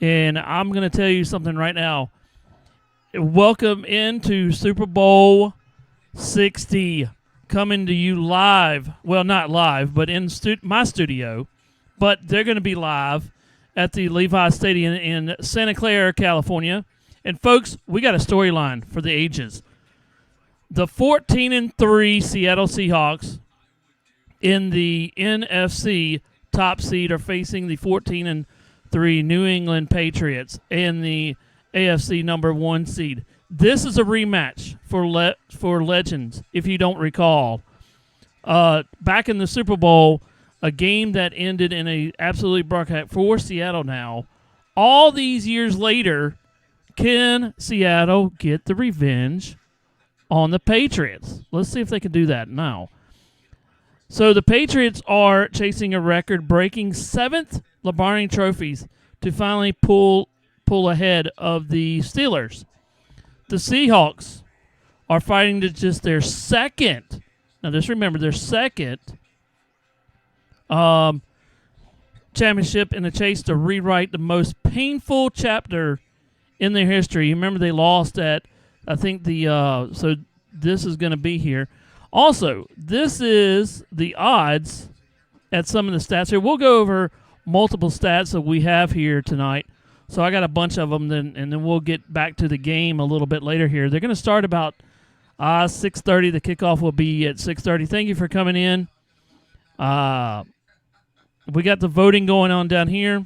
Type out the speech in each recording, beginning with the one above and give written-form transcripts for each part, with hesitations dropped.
And I'm going to tell you something right now. Welcome into Super Bowl 60, coming to you live. Well, not live, but in my studio. But they're going to be live at the Levi Stadium in Santa Clara, California. And folks, we got a storyline for the ages. The 14-3 Seattle Seahawks in the NFC top seed are facing the 14-3 New England Patriots and the AFC number 1 seed. This is a rematch for legends, if you don't recall. Back in the Super Bowl, a game that ended in a absolutely broadcast for Seattle now. All these years later, can Seattle get the revenge on the Patriots? Let's see if they can do that now. So the Patriots are chasing a record-breaking 7th Lombardi trophies to finally pull ahead of the Steelers. The Seahawks are fighting to just their second. Now, just remember, their second championship in a chase to rewrite the most painful chapter in their history. You remember they lost at, I think so this is going to be here. Also, this is the odds at some of the stats here. We'll go over multiple stats that we have here tonight. So I got a bunch of them, and then we'll get back to the game a little bit later here. They're going to start about 6:30. The kickoff will be at 6:30. Thank you for coming in. We got the voting going on down here.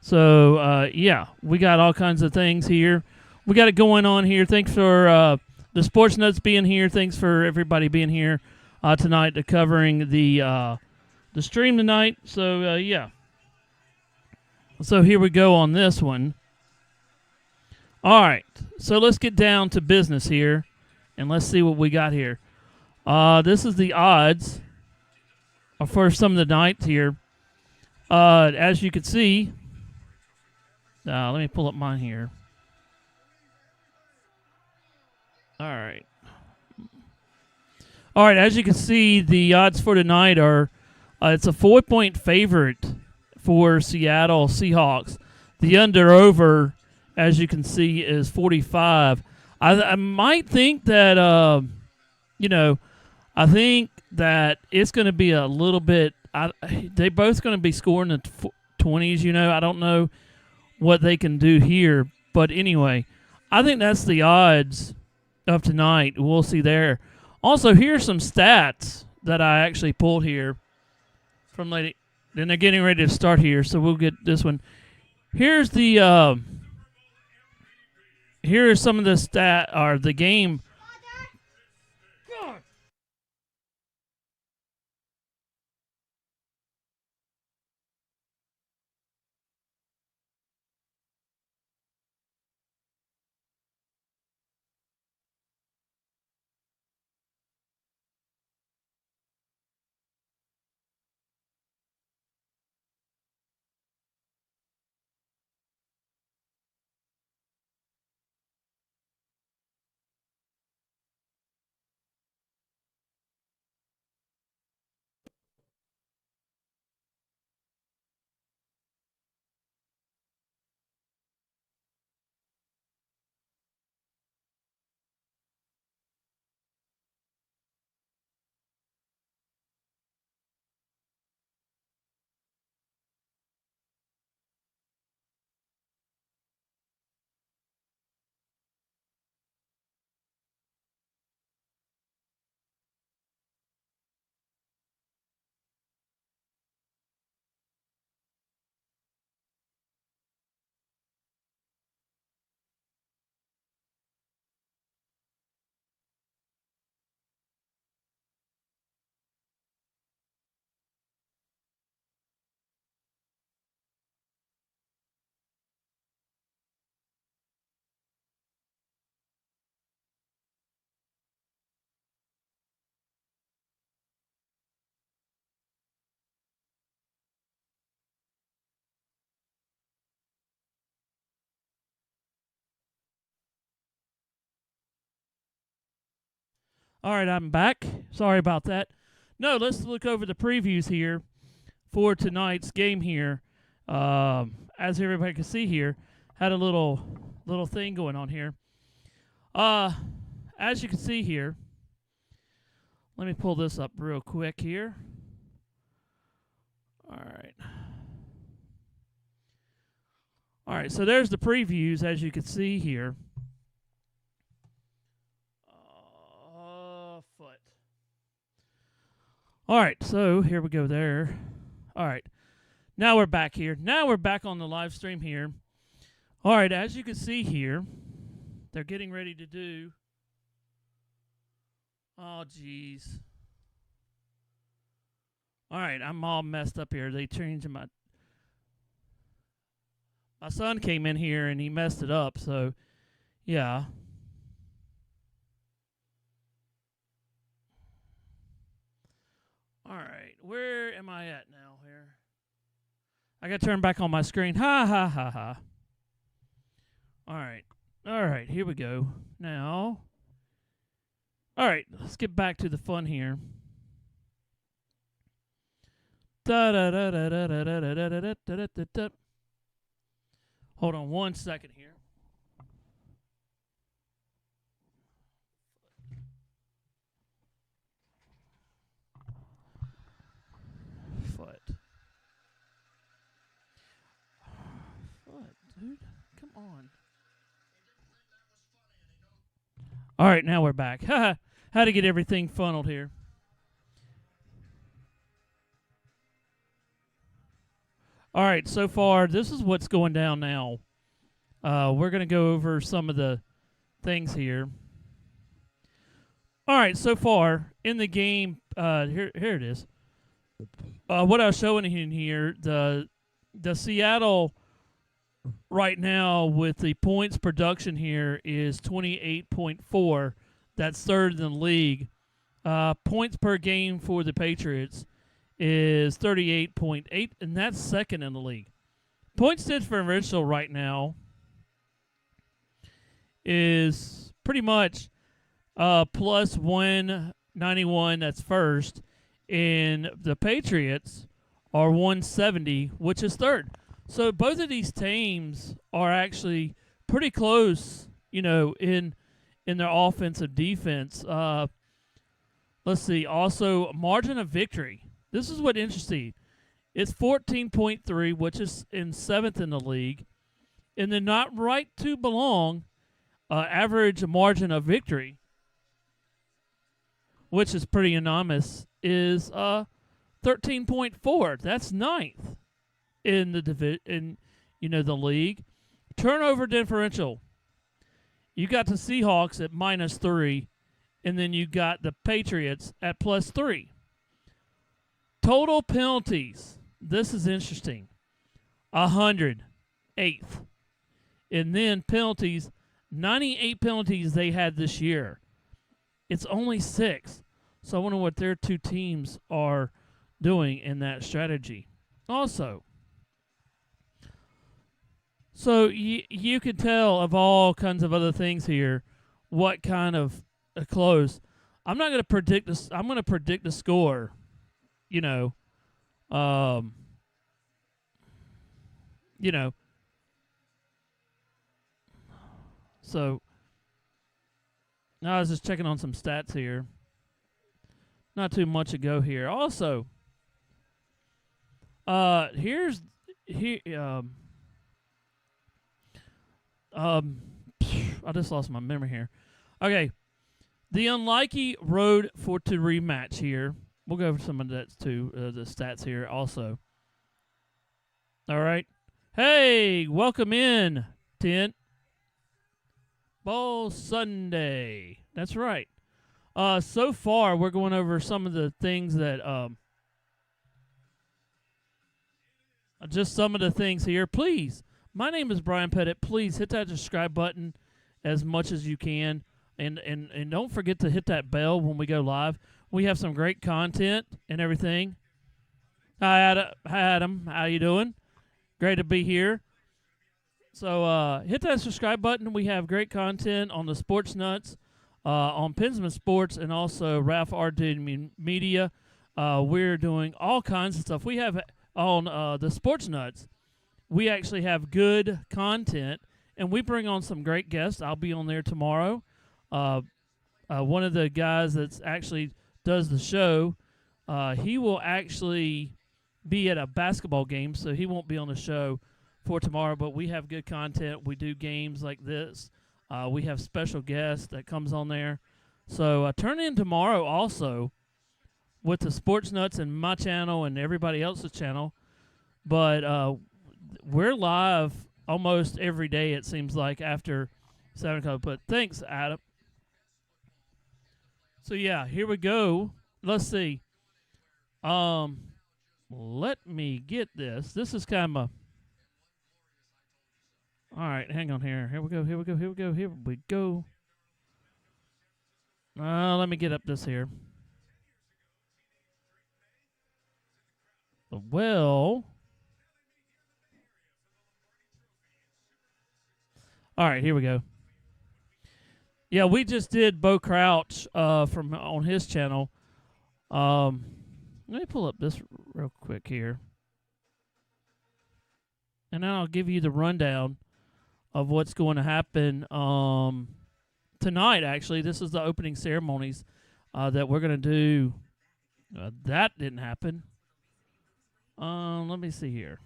So, yeah, we got all kinds of things here. We got it going on here. Thanks for the Sports Nuts being here. Thanks for everybody being here tonight to covering the stream tonight. So, yeah. So here we go on this one. All right. So let's get down to business here, and let's see what we got here. This is the odds for some of the nights here. As you can see, let me pull up mine here. All right. All right, as you can see, the odds for tonight are it's a 4-point favorite for Seattle Seahawks. The under-over, as you can see, is 45. I might think that, I think that it's going to be a little bit they both going to be scoring in the 20s, I don't know what they can do here. But anyway, I think that's the odds of tonight. We'll see there. Also, here's some stats that I actually pulled here from Lady. Then they're getting ready to start here, so we'll get this one. Here's the here are some of the the game. All right, I'm back. Sorry about that. No, let's look over the previews here for tonight's game here. as everybody can see here, had a little thing going on here. As you can see here, let me pull this up real quick here. All right, so there's the previews, as you can see here. Foot. All right, so here we go there. All right, now we're back here. Now we're back on the live stream here. All right, as you can see here, they're getting ready to do. Oh, geez. All right, I'm all messed up here. They changed my son came in here and he messed it up, so yeah. All right, where am I at now here? I got to turn back on my screen. Ha, ha, ha, ha. All right, here we go. Now, all right, let's get back to the fun here. Hold on 1 second here. Foot, dude. Come on. All right, now we're back. How to get everything funneled here. All right, so far, this is what's going down now. We're going to go over some of the things here. All right, so far in the game, here it is. What I was showing in here, the Seattle right now with the points production here is 28.4. That's third in the league. Points per game for the Patriots is 38.8, and that's second in the league. Points differential right now is pretty much plus 191, that's first, and the Patriots are 170, which is third. So both of these teams are actually pretty close, in their offensive defense. Let's see. Also, margin of victory. This is what's interesting. It's 14.3, which is in seventh in the league. And then not right to belong, average margin of victory, which is pretty anonymous, is 13.4. That's ninth in the the league. Turnover differential. You got the Seahawks at -3, and then you got the Patriots at +3. Total penalties. This is interesting. 100, 8th. And then penalties, 98 penalties they had this year. It's only 6. So I wonder what their two teams are doing in that strategy. Also, so you can tell of all kinds of other things here what kind of close. I'm not going to predict this. I'm going to predict the score. So now I was just checking on some stats here. Not too much ago here. Also, I just lost my memory here. Okay, the unlikely road to rematch here. We'll go over some of that too, the stats here also. All right. Hey, welcome in, Tent. Bowl Sunday. That's right. So far, we're going over some of the things that, just some of the things here. Please, my name is Brian Pettit. Please hit that subscribe button as much as you can. And don't forget to hit that bell when we go live. We have some great content and everything. Hi, Adam. How you doing? Great to be here. So hit that subscribe button. We have great content on the Sports Nuts, on Pinsman Sports, and also Ralph Arden Media. We're doing all kinds of stuff. We have on the Sports Nuts. we actually have good content, and we bring on some great guests. I'll be on there tomorrow. One of the guys that's actually does the show, he will actually be at a basketball game, so he won't be on the show for tomorrow. But we have good content. We do games like this. We have special guests that comes on there. So turn in tomorrow also with the Sports Nuts and my channel and everybody else's channel. But we're live almost every day, it seems like, after 7 o'clock. But thanks, Adam. So, yeah, here we go. Let's see. Let me get this. This is kind of a... All right, hang on here. Here we go. Let me get up this here. Well... All right, here we go. Yeah, we just did Bo Crouch from on his channel. Let me pull up this real quick here. And then I'll give you the rundown of what's going to happen tonight, actually. This is the opening ceremonies that we're going to do. That didn't happen. Let me see here.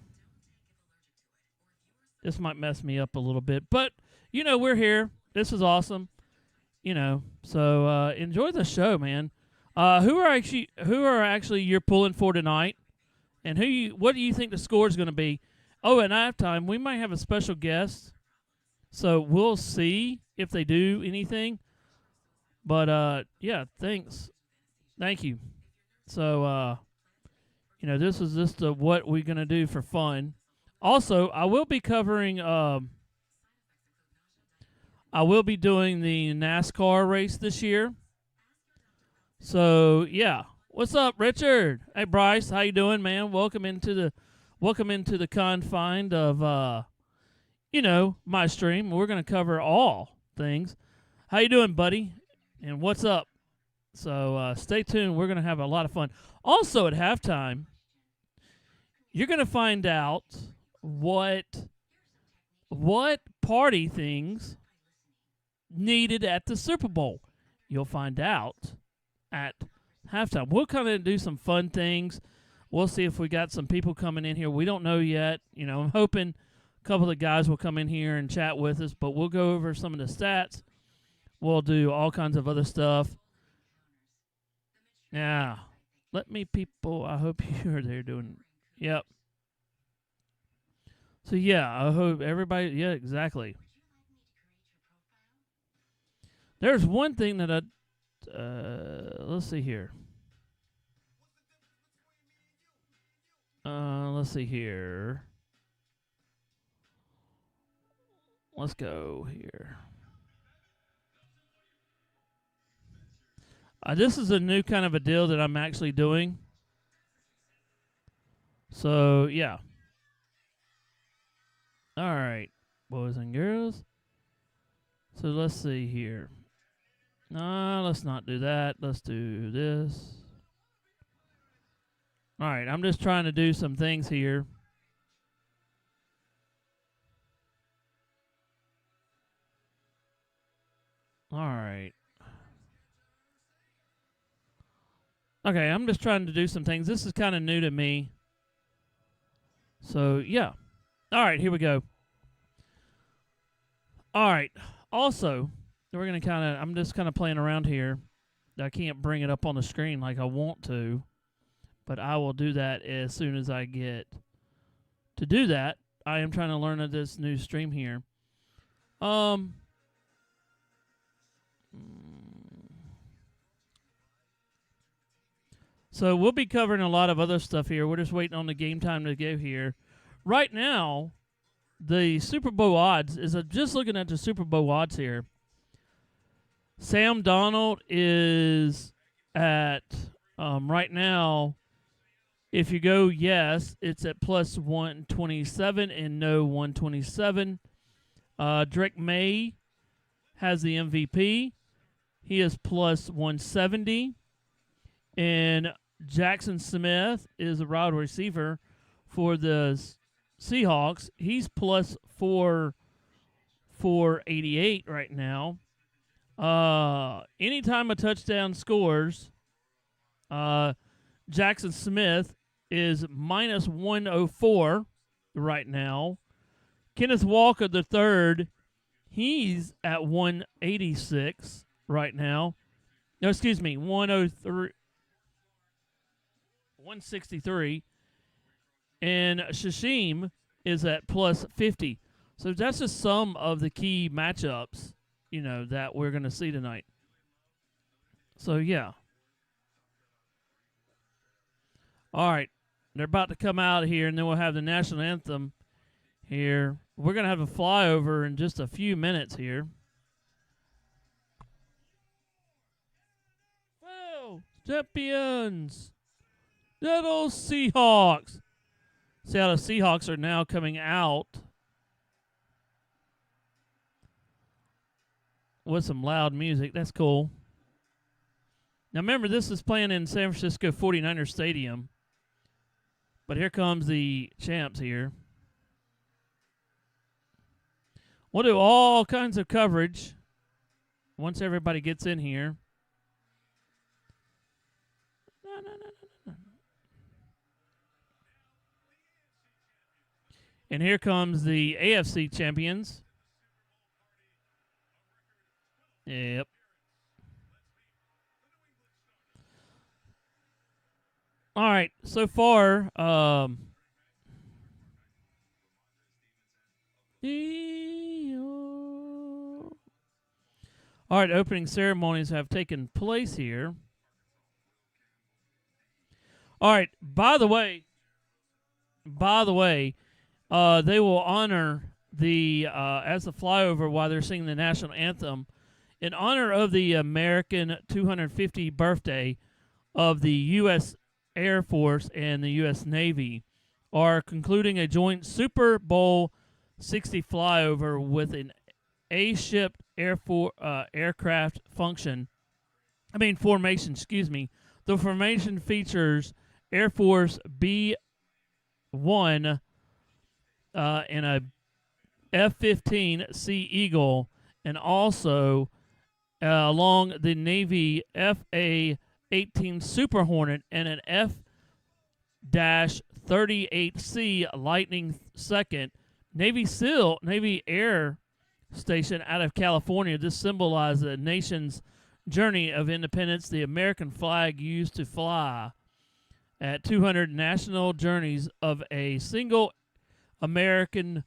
This might mess me up a little bit. But, you know, we're here. This is awesome. You know, so enjoy the show, man. Who are actually you're pulling for tonight? And what do you think the score is going to be? Oh, at halftime, we might have a special guest. So we'll see if they do anything. But, yeah, thanks. Thank you. So, you know, this is just what we're going to do for fun. Also, I will be covering, I will be doing the NASCAR race this year. So, yeah. What's up, Richard? Hey, Bryce, how you doing, man? Welcome into the confine of, you know, my stream. We're going to cover all things. How you doing, buddy? And what's up? So, stay tuned. We're going to have a lot of fun. Also, at halftime, you're going to find out what party things needed at the Super Bowl. You'll find out at halftime. We'll kind of do some fun things. We'll see if we got some people coming in here. We don't know yet. You know, I'm hoping a couple of guys will come in here and chat with us, but we'll go over some of the stats. We'll do all kinds of other stuff. Yeah. Let me, people, I hope you're there doing, yep. So, yeah, I hope everybody, yeah, exactly. There's one thing that let's see here. Let's see here. Let's go here. This is a new kind of a deal that I'm actually doing. So, yeah. All right, boys and girls. So let's see here. Let's not do that. Let's do this. All right, I'm just trying to do some things here. All right. Okay, I'm just trying to do some things. This is kind of new to me. So, yeah. All right, here we go. All right. Also, we're going to I'm just kind of playing around here. I can't bring it up on the screen like I want to, but I will do that as soon as I get to do that. I am trying to learn this new stream here. So we'll be covering a lot of other stuff here. We're just waiting on the game time to go here. Right now, the Super Bowl odds is just looking at the Super Bowl odds here. Sam Donald is at right now. If you go yes, it's at plus 127 and no 127. Drake May has the MVP. He is plus 170. And Jackson Smith is a wide receiver for the Seahawks. He's plus 488 right now. Anytime a touchdown scores, Jackson Smith is minus 104 right now. Kenneth Walker the third, he's at 186 right now. No, excuse me, 103, 163. And Shashim is at plus 50. So that's just some of the key matchups, that we're going to see tonight. So, yeah. All right. They're about to come out here, and then we'll have the national anthem here. We're going to have a flyover in just a few minutes here. Well, champions, Seattle Seahawks. Seattle Seahawks are now coming out with some loud music. That's cool. Now, remember, this is playing in San Francisco 49ers Stadium. But here comes the champs here. We'll do all kinds of coverage once everybody gets in here. And here comes the AFC champions. Yep. All right, so far, all right, opening ceremonies have taken place here. All right, by the way, they will honor the as the flyover while they're singing the national anthem in honor of the American 250th birthday of the U.S. Air Force and the U.S. Navy are concluding a joint Super Bowl 60 flyover with an A-ship aircraft formation. The formation features Air Force B-1 and a F-15 Sea Eagle, and also along the Navy FA-18 Super Hornet and an F-38C Lightning II Navy Air Station out of California. This symbolizes the nation's journey of independence. The American flag used to fly at 200 national journeys of a single American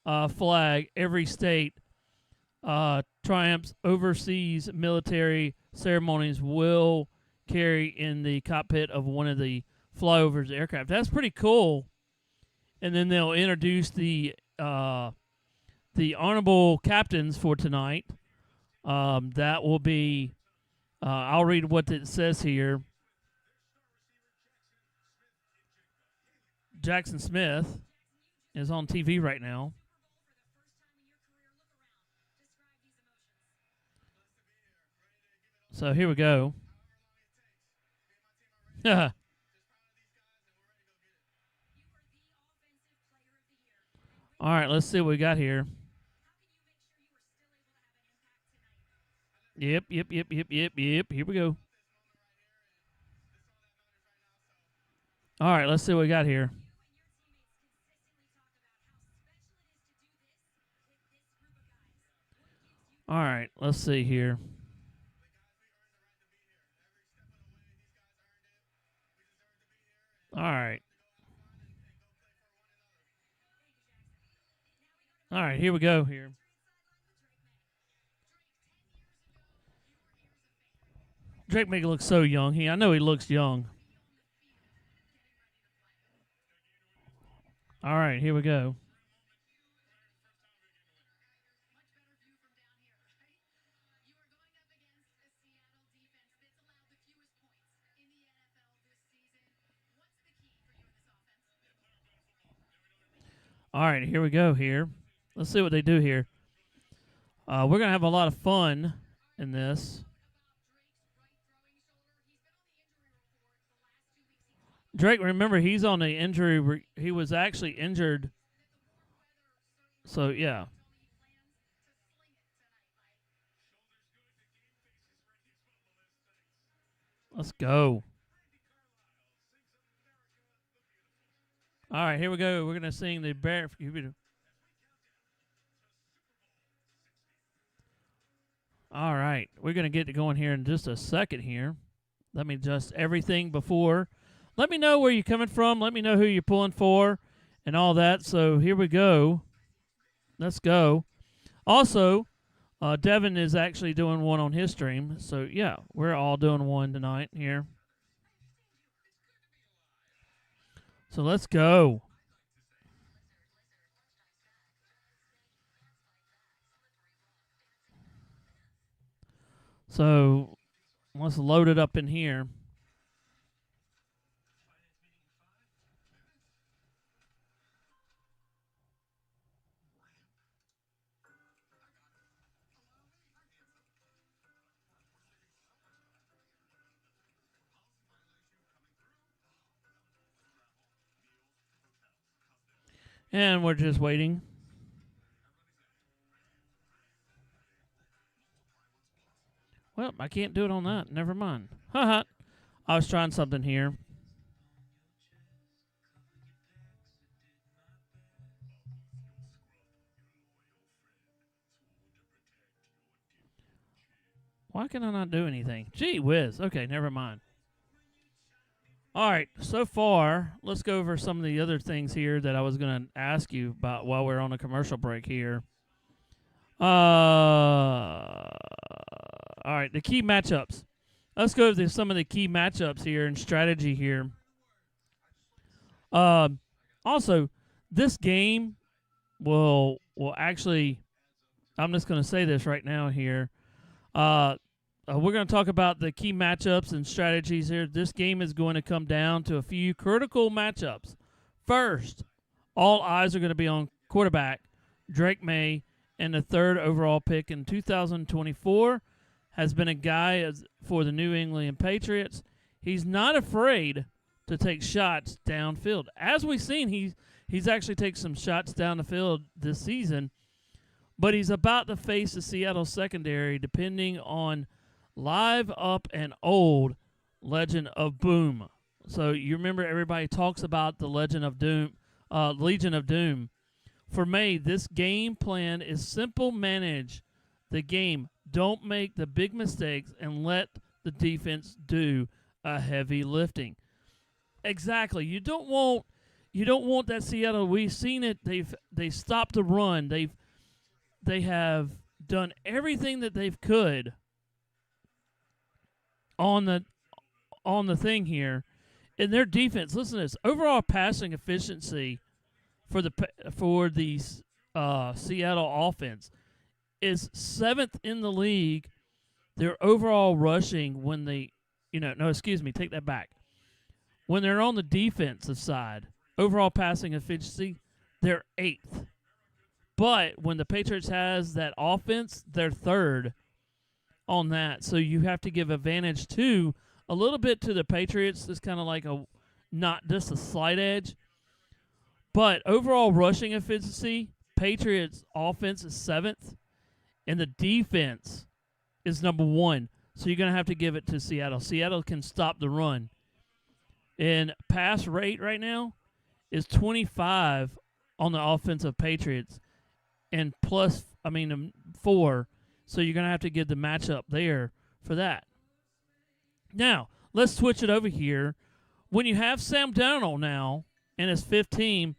flag. Every state triumphs overseas military ceremonies will carry in the cockpit of one of the flyovers aircraft. That's pretty cool. And then they'll introduce the honorable captains for tonight. That will be, I'll read what it says here. Jackson Smith is on TV right now. So here we go. All right, let's see what we got here. Yep. Here we go. All right, let's see what we got here. All right, let's see here. All right. All right, here we go here. Drake make it look so young. I know he looks young. All right, here we go. All right, here we go here. Let's see what they do here. We're going to have a lot of fun in this. Drake, remember, he's on the injury. He was actually injured So, yeah. Let's go. All right, here we go. We're going to sing the Bear. All right. We're going to get to going here in just a second here. Let me adjust everything before. Let me know where you're coming from. Let me know who you're pulling for and all that. So here we go. Let's go. Also, Devin is actually doing one on his stream. So, yeah, we're all doing one tonight here. So let's go. So let's load it up in here. And we're just waiting. Well, I can't do it on that. Never mind. Haha. I was trying something here. Why can I not do anything? Gee whiz. Okay, never mind. All right, so far, let's go over some of the other things here that I was going to ask you about while we're on a commercial break here. All right, the key matchups. Let's go over some of the key matchups here and strategy here. Also, this game will actually. I'm just going to say this right now here. We're going to talk about the key matchups and strategies here. This game is going to come down to a few critical matchups. First, all eyes are going to be on quarterback Drake May, and the third overall pick in 2024 has been a guy for the New England Patriots. He's not afraid to take shots downfield. As we've seen, he's actually taken some shots down the field this season, but he's about to face the Seattle secondary depending on live, up, and old Legend of Boom. So you remember everybody talks about the Legend of Doom, Legion of Doom. For May, this game plan is simple. Manage the game. Don't make the big mistakes and let the defense do a heavy lifting. Exactly. You don't want that Seattle. We've seen it. They stopped the run. They have done everything that they could on the thing here. In their defense, listen to this. Overall passing efficiency for the Seattle offense is 7th in the league. Their overall rushing when they, take that back. When they're on the defensive side, overall passing efficiency, they're 8th. But when the Patriots has that offense, they're 3rd on that. So you have to give advantage to a little bit to the Patriots. It's kind of like not just a slight edge. But overall rushing efficiency, Patriots offense is 7th, and the defense is number 1. So you're going to have to give it to Seattle. Seattle can stop the run. And pass rate right now is 25 on the offensive Patriots, and 4. So you're going to have to give the matchup there for that. Now, let's switch it over here. When you have Sam Darnold now in his 5th team,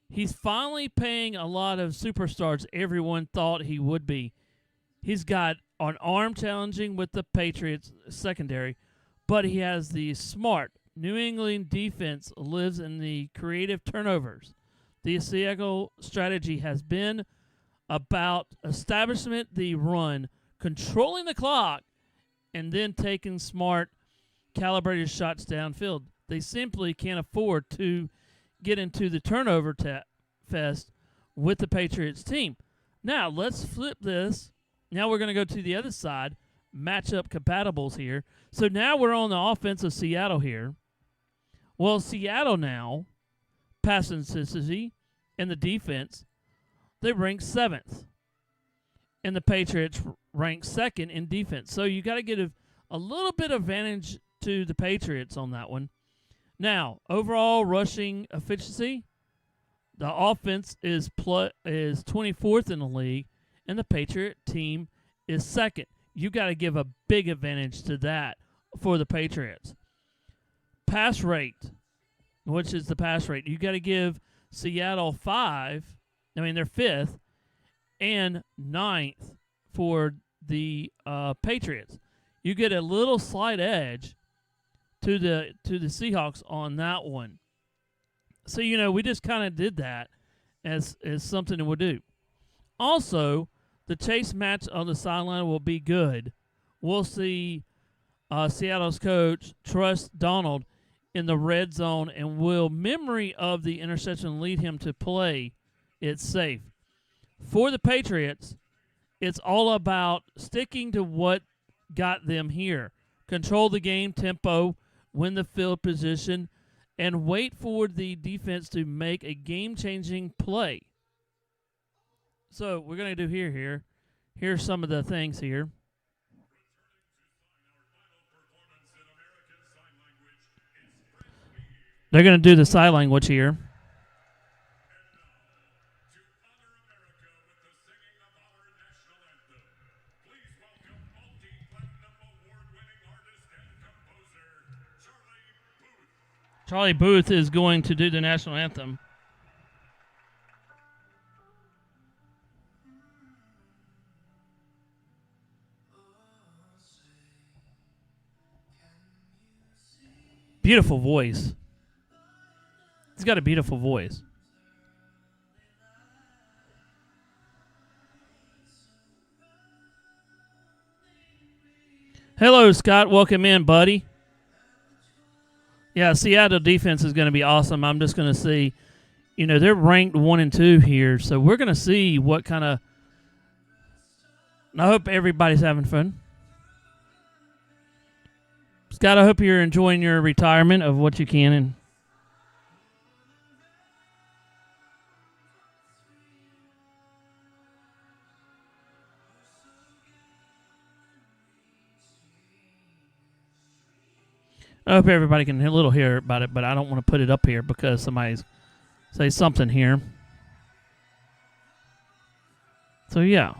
he's finally paying a lot of superstars everyone thought he would be. He's got an arm challenging with the Patriots secondary, but he has the smart New England defense lives in the creative turnovers. The Seattle strategy has been about establishment the run, controlling the clock, and then taking smart, calibrated shots downfield. They simply can't afford to get into the turnover fest with the Patriots team. Now, let's flip this. Now we're going to go to the other side, matchup compatibles here. So now we're on the offense of Seattle here. Well, Seattle now, passing consistency and the defense, they rank 7th. And the Patriots rank 2nd in defense. So you got to give a little bit of advantage to the Patriots on that one. Now, overall rushing efficiency, the offense is 24th in the league, and the Patriot team is 2nd. You got to give a big advantage to that for the Patriots. Pass rate, which is the pass rate, you got to give Seattle 5. I mean, they're 5th and 9th for the Patriots. You get a little slight edge to the Seahawks on that one. So, we just kind of did that as something that we'll do. Also, the chase match on the sideline will be good. We'll see Seattle's coach trust Donald in the red zone, and will memory of the interception lead him to play it safe. For the Patriots, it's all about sticking to what got them here. Control the game tempo, win the field position, and wait for the defense to make a game-changing play. So we're going to do here. Here's some of the things here. They're going to do the sign language here. Charlie Booth is going to do the national anthem. Beautiful voice. He's got a beautiful voice. Hello, Scott. Welcome in, buddy. Yeah, Seattle defense is going to be awesome. I'm just going to see, they're ranked 1 and 2 here, so we're going to see what kind of. I hope everybody's having fun. Scott, I hope you're enjoying your retirement of what you can. And I hope everybody can hear about it, but I don't want to put it up here because somebody's say something here. So, yeah.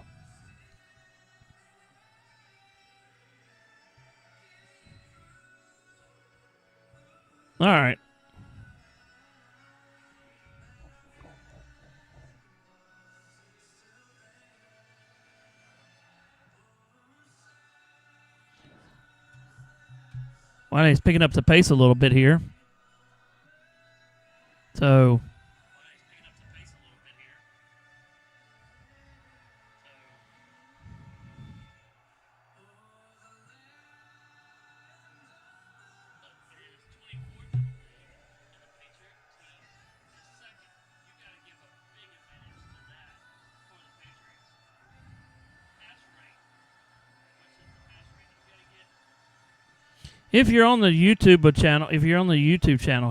All right. Well, he's picking up the pace a little bit here. So, if you're on the YouTube channel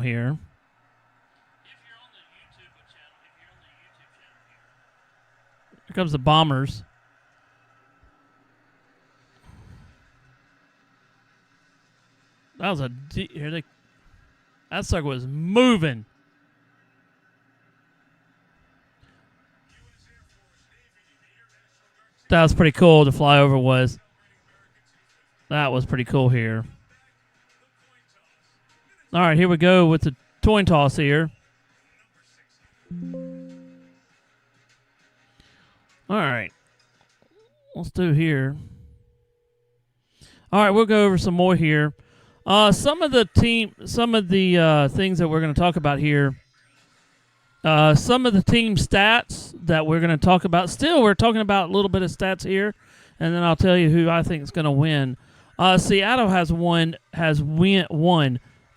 here, here comes the Bombers. That was that sucker was moving. That was pretty cool. The flyover was. That was pretty cool here. All right, here we go with the coin toss here. All right. Let's do here. All right, we'll go over some more here. Some of the things that we're going to talk about here. Some of the team stats that we're going to talk about. Still, we're talking about a little bit of stats here, and then I'll tell you who I think is going to win. Seattle has won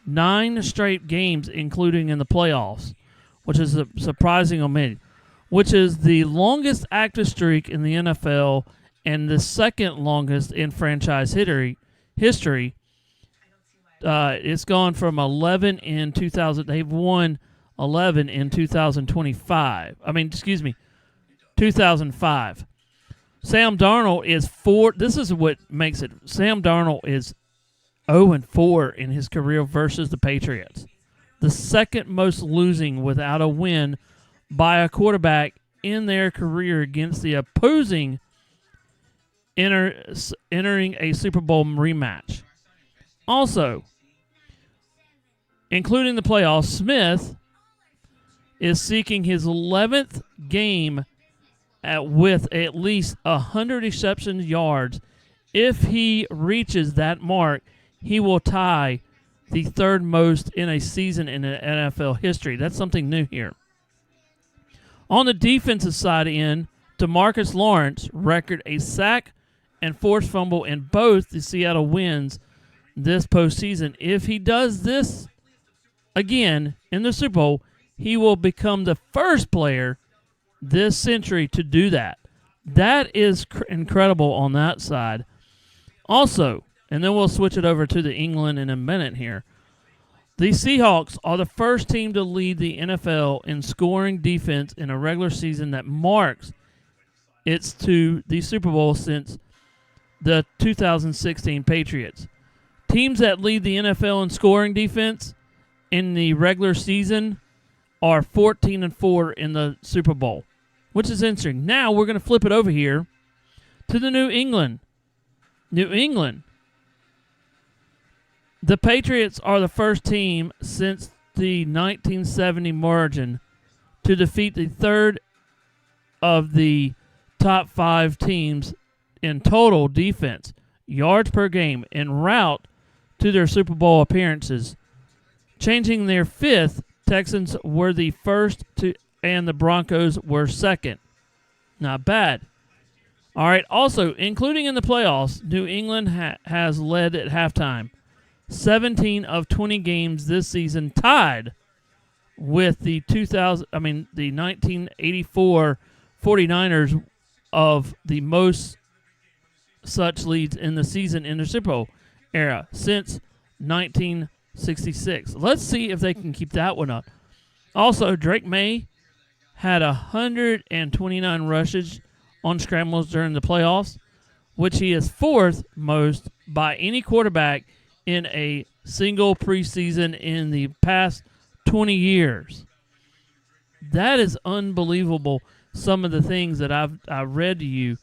9 straight games, including in the playoffs, which is surprising on me, which is the longest active streak in the NFL and the second longest in franchise history. It's gone from 11 in 2000. They've won 11 in 2025. 2005. Sam Darnold is 4. This is what makes it. Sam Darnold is 0-4 in his career versus the Patriots. The second most losing without a win by a quarterback in their career against the opposing entering a Super Bowl rematch. Also, including the playoffs, Smith is seeking his 11th game with at least 100 reception yards. If he reaches that mark, he will tie the third most in a season in NFL history. That's something new here. On the defensive side end, DeMarcus Lawrence record a sack and forced fumble in both the Seattle wins this postseason. If he does this again in the Super Bowl, he will become the first player this century to do that. That is incredible on that side. Also, and then we'll switch it over to the England in a minute here. The Seahawks are the first team to lead the NFL in scoring defense in a regular season that marks its to the Super Bowl since the 2016 Patriots. Teams that lead the NFL in scoring defense in the regular season are 14-4 in the Super Bowl, which is interesting. Now we're going to flip it over here to the New England. New England. The Patriots are the first team since the 1970 margin to defeat the third of the top 5 teams in total defense, yards per game, en route to their Super Bowl appearances. Changing their 5th, Texans were the first to, and the Broncos were second. Not bad. All right, also, including in the playoffs, New England has led at halftime. 17 of 20 games this season, tied with the 1984 49ers of the most such leads in the season in the Super Bowl era since 1966. Let's see if they can keep that one up. Also, Drake May had 129 rushes on scrambles during the playoffs, which he is 4th most by any quarterback in a single preseason in the past 20 years. That is unbelievable, some of the things that I've read to you.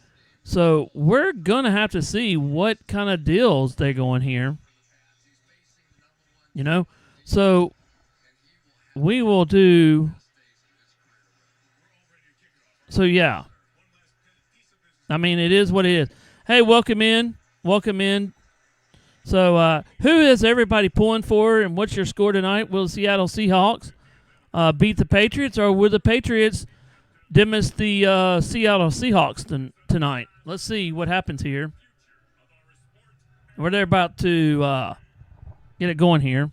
So we're going to have to see what kind of deals they go in here. You know? So we will do... So, yeah. I mean, it is what it is. Hey, welcome in. Welcome in. So, who is everybody pulling for, and what's your score tonight? Will the Seattle Seahawks beat the Patriots, or will the Patriots diminish the Seattle Seahawks tonight? Let's see what happens here. They're about to get it going here.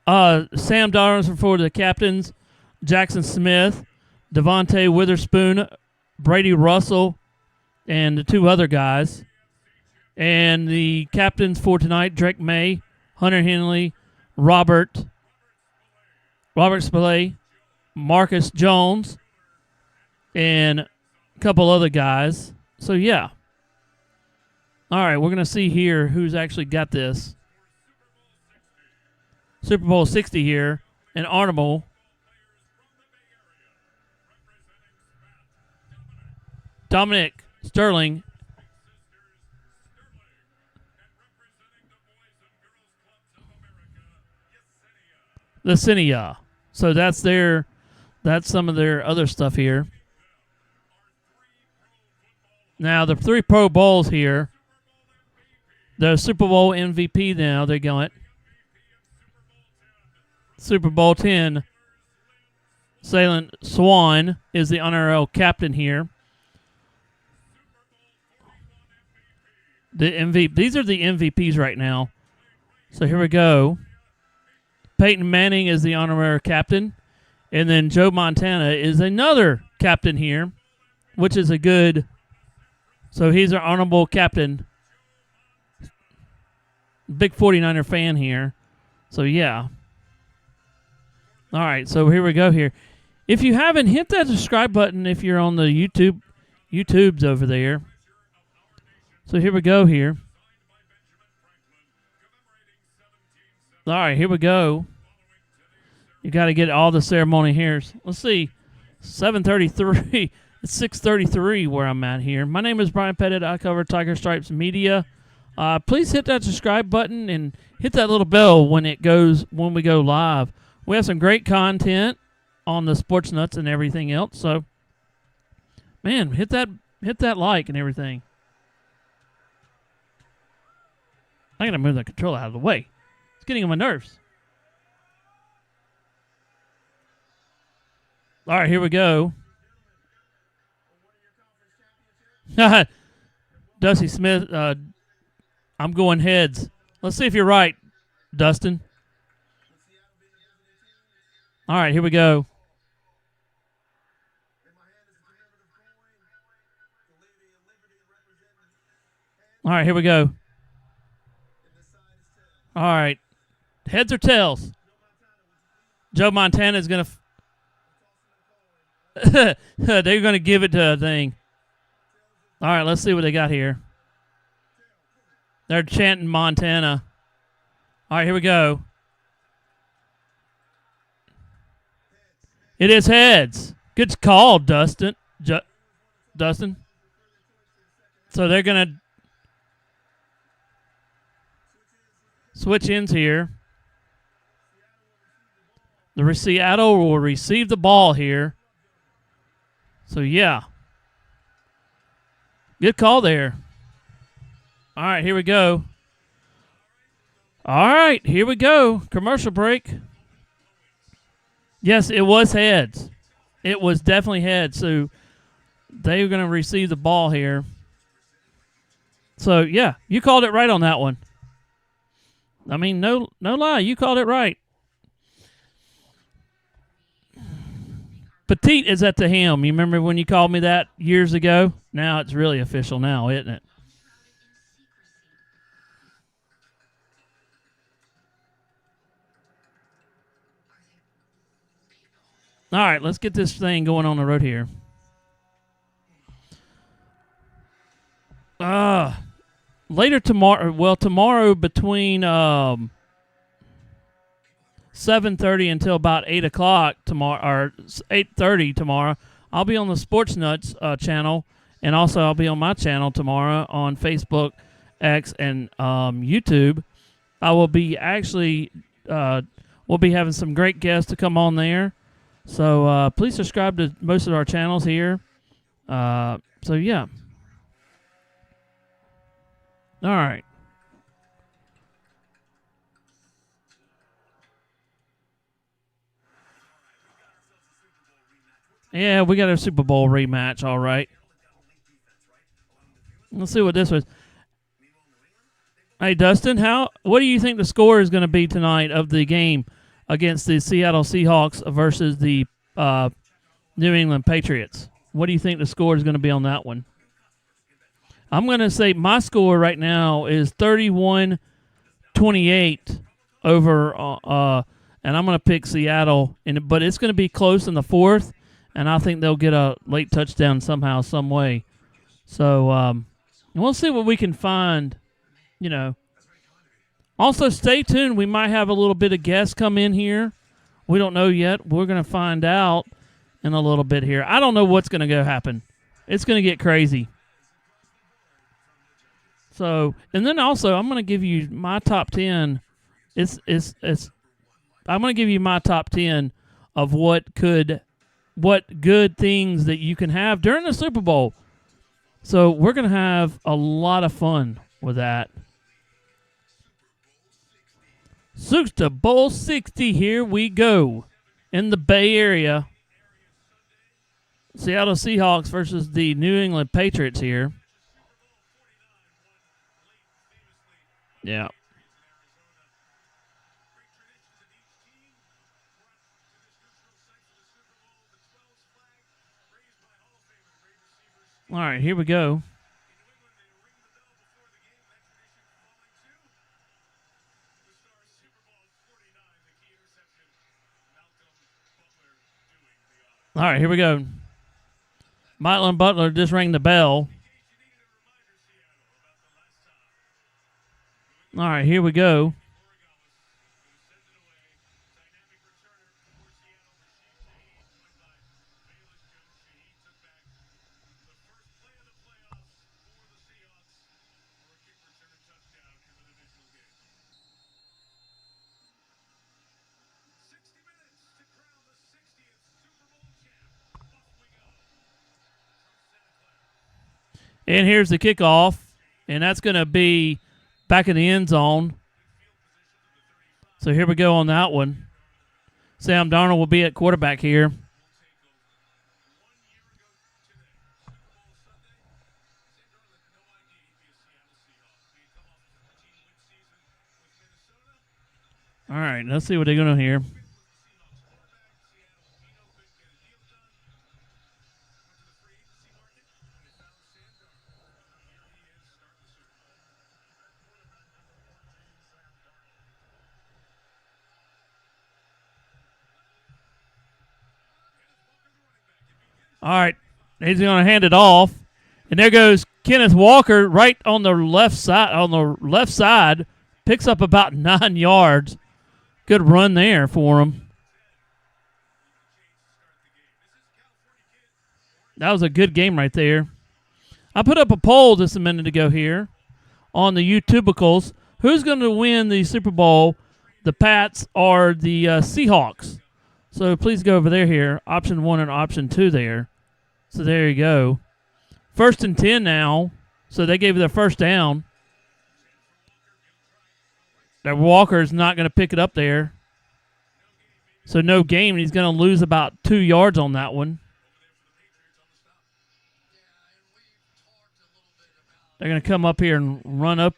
Sam Darnold for the captains, Jackson Smith, Devontae Witherspoon, Brady Russell, and the 2 other guys. And the captains for tonight, Drake May, Hunter Henley, Robert Spillane, Marcus Jones, and a couple other guys. So, yeah. All right, we're going to see here who's actually got this. Super Bowl 60 here in Arnold. Dominic Sterling. The Yesenia. So that's some of their other stuff here. Now the 3 Pro Bowls here. The Super Bowl MVP now they're going. Super Bowl 10. Salem Swan is the honorary captain here. The MVP. These are the MVPs right now. So here we go. Peyton Manning is the honorary captain. And then Joe Montana is another captain here, which is a good. So he's our honorable captain. Big 49er fan here. So, yeah. All right, so here we go here. If you haven't, hit that subscribe button if you're on the YouTube's over there. So here we go here. All right, here we go. You got to get all the ceremony here. Let's see. 7:33. It's 6:33 where I'm at here. My name is Brian Pettit. I cover Tiger Stripes Media. Please hit that subscribe button and hit that little bell when we go live. We have some great content on the Sports Nuts and everything else. So, man, hit that like and everything. I gotta move the controller out of the way. It's getting on my nerves. All right, here we go. Dusty Smith, I'm going heads. Let's see if you're right, Dustin. All right, here we go. All right, here we go. All right. Heads or tails? Joe Montana is going to... They're going to give it to a thing. All right, let's see what they got here. They're chanting Montana. All right, here we go. It is heads. Good call, Dustin. Dustin. So they're going to switch ends here. The Seattle will receive the ball here. So, yeah. Good call there. All right, here we go. All right, here we go. Commercial break. Yes, it was heads. It was definitely heads. So they're going to receive the ball here. So, yeah, you called it right on that one. I mean, no lie, you called it right. Petite is at the helm. You remember when you called me that years ago? Now it's really official now, isn't it? All right, let's get this thing going on the road here. Later tomorrow between 7:30 until about 8 o'clock tomorrow, or 8:30 tomorrow, I'll be on the Sports Nuts channel, and also I'll be on my channel tomorrow on Facebook, X, and YouTube. I will be we'll be having some great guests to come on there. So please subscribe to most of our channels here. So yeah. All right. Yeah, we got our Super Bowl rematch, all right. Let's see what this was. Hey, Dustin, what do you think the score is going to be tonight of the game against the Seattle Seahawks versus the New England Patriots? What do you think the score is going to be on that one? I'm going to say my score right now is 31-28 over, and I'm going to pick Seattle, but it's going to be close in the fourth, and I think they'll get a late touchdown somehow, some way. So we'll see what we can find, you know. Also, stay tuned. We might have a little bit of guests come in here. We don't know yet. We're going to find out in a little bit here. I don't know what's going to go happen. It's going to get crazy. So, and then also, I'm going to give you my top 10. I'm going to give you my top 10 of what good things that you can have during the Super Bowl. So, we're going to have a lot of fun with that. Super Bowl 60, here we go. In the Bay Area. Seattle Seahawks versus the New England Patriots here. Yeah. All right, here we go. All right, here we go. Maitland Butler just rang the bell. All right, here we go. And here's the kickoff, and that's going to be back in the end zone. So here we go on that one. Sam Darnold will be at quarterback here. All right, let's see what they're going to here. All right, he's going to hand it off, and there goes Kenneth Walker right on the left side. Picks up about 9 yards. Good run there for him. That was a good game right there. I put up a poll just a minute ago here on the YouTubicals. Who's going to win the Super Bowl, the Pats or the Seahawks? So please go over there here, option 1 and option 2 there. So there you go. 1st and 10 now. So they gave their first down. That Walker's not going to pick it up there. So no gain. He's going to lose about 2 yards on that one. They're going to come up here and run up.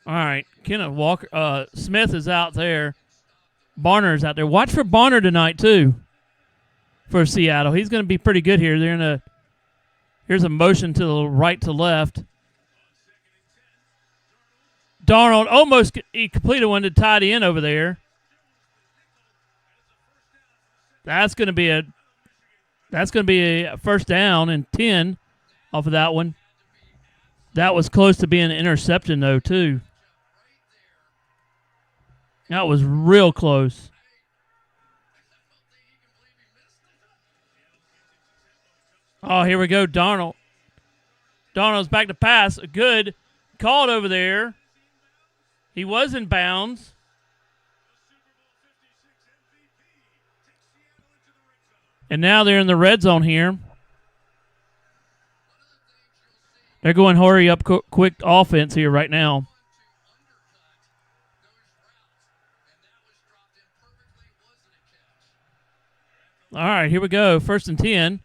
All right, Kenneth Walker. Smith is out there. Barner's out there. Watch for Barner tonight, too, for Seattle. He's going to be pretty good here. Here's a motion to the right to left. Darnold almost he completed one to tight end over there. That's going to be a first down and 10 off of that one. That was close to being an interception, though, too. That was real close. Oh, here we go, Darnold. Darnold's back to pass. Good. Called over there. He was in bounds. And now they're in the red zone here. They're going hurry up quick offense here right now. All right, here we go. 1st and 10.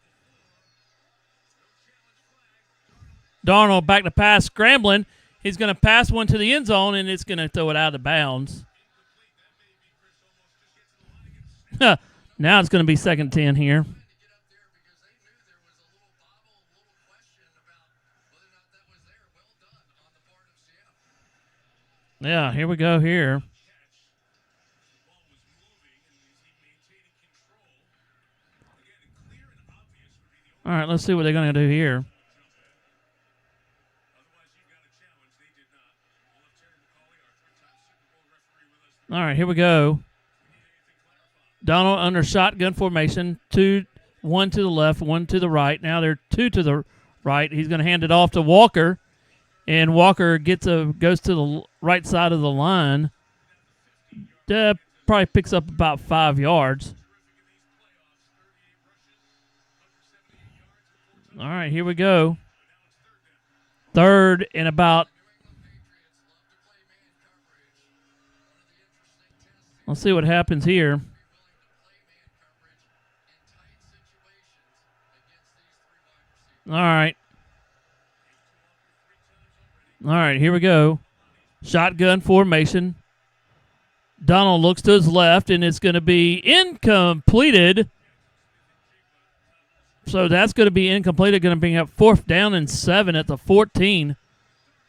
Darnold back to pass, scrambling. He's going to pass one to the end zone, and it's going to throw it out of bounds. Now it's going to be 2nd and 10 here. Yeah, here we go here. All right, let's see what they're going to do here. All right, here we go. Donald under shotgun formation. 1 to the left, 1 to the right. Now they're 2 to the right. He's going to hand it off to Walker, and Walker goes to the right side of the line. Probably picks up about 5 yards. All right, here we go. 3rd and about. Let's see what happens here. All right. All right, here we go. Shotgun formation. Donald looks to his left, and it's going to be incompleted. So that's going to be incomplete. They're going to bring up 4th down and 7 at the 14.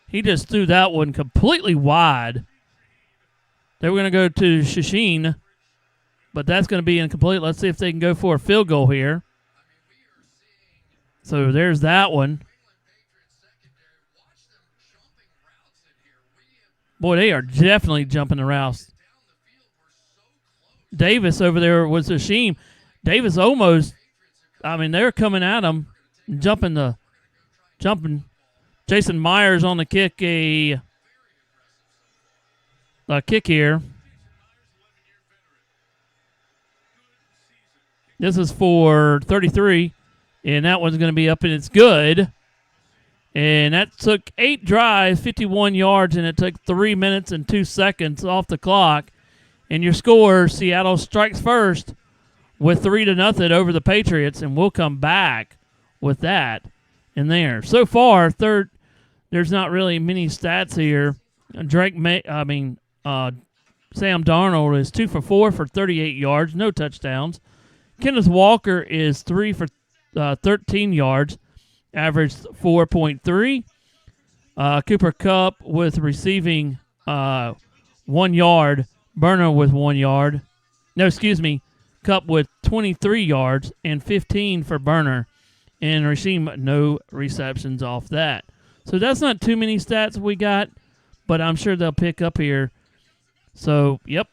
He just threw that one completely wide. They were going to go to Shashin, but that's going to be incomplete. Let's see if they can go for a field goal here. So there's that one. Boy, they are definitely jumping the routes. Davis over there was Hashim. Davis almost, they're coming at him, jumping. Jason Myers on the kick, a kick here. This is for 33, and that one's going to be up, and it's good. And that took 8 drives, 51 yards, and it took 3 minutes and 2 seconds off the clock. And your score, Seattle strikes first with 3-0 over the Patriots, and we'll come back with that in there. So far, there's not really many stats here. Sam Darnold is 2 for 4 for 38 yards, no touchdowns. Kenneth Walker is 3 for 13 yards, averaged 4.3. Cooper Kupp with receiving 1 yard. Burner with 1 yard. No, excuse me. Kupp with 23 yards and 15 for Burner. And receiving no receptions off that. So that's not too many stats we got, but I'm sure they'll pick up here. So, yep.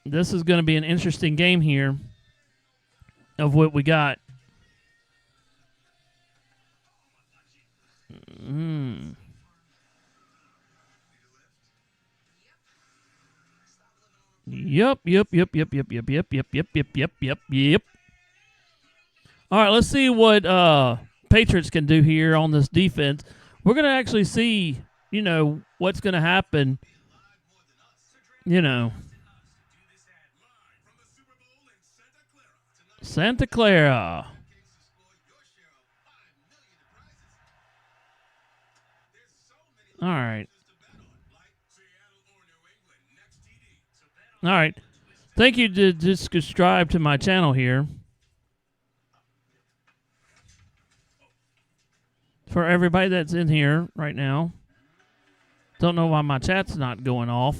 This is going to be an interesting game here of what we got. Yep. All right, let's see what Patriots can do here on this defense. We're going to actually see, what's going to happen, Santa Clara. All right. All right. Thank you to just subscribe to my channel here. For everybody that's in here right now. Don't know why my chat's not going off.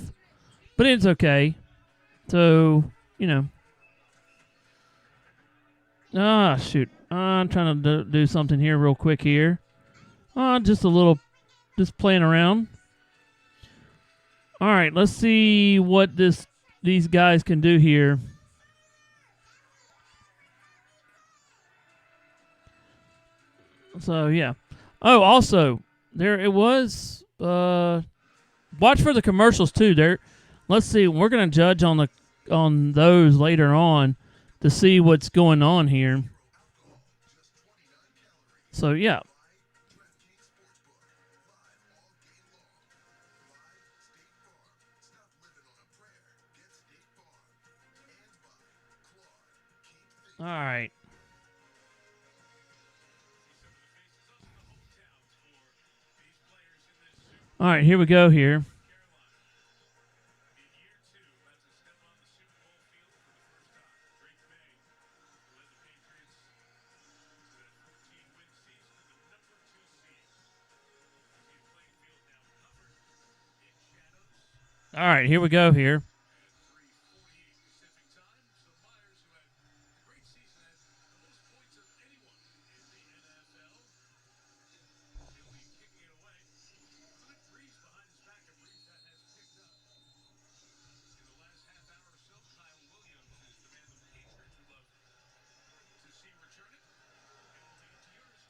But it's okay. So, shoot. I'm trying to do something here real quick here. Just playing around. All right, let's see what these guys can do here. So, yeah. Oh, also, there it was. Watch for the commercials, too. Let's see. We're going to judge on those later on to see what's going on here. So, yeah. All right. All right, here we go here. All right, here we go here.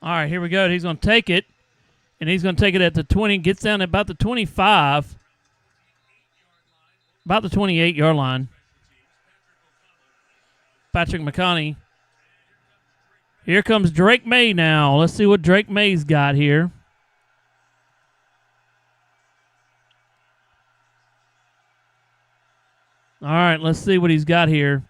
All right, here we go. He's going to take it, and he's going to take it at the 20. Gets down at about the 25, about the 28-yard line. Patrick McConney. Here comes Drake May now. Let's see what Drake May's got here. All right, let's see what he's got here.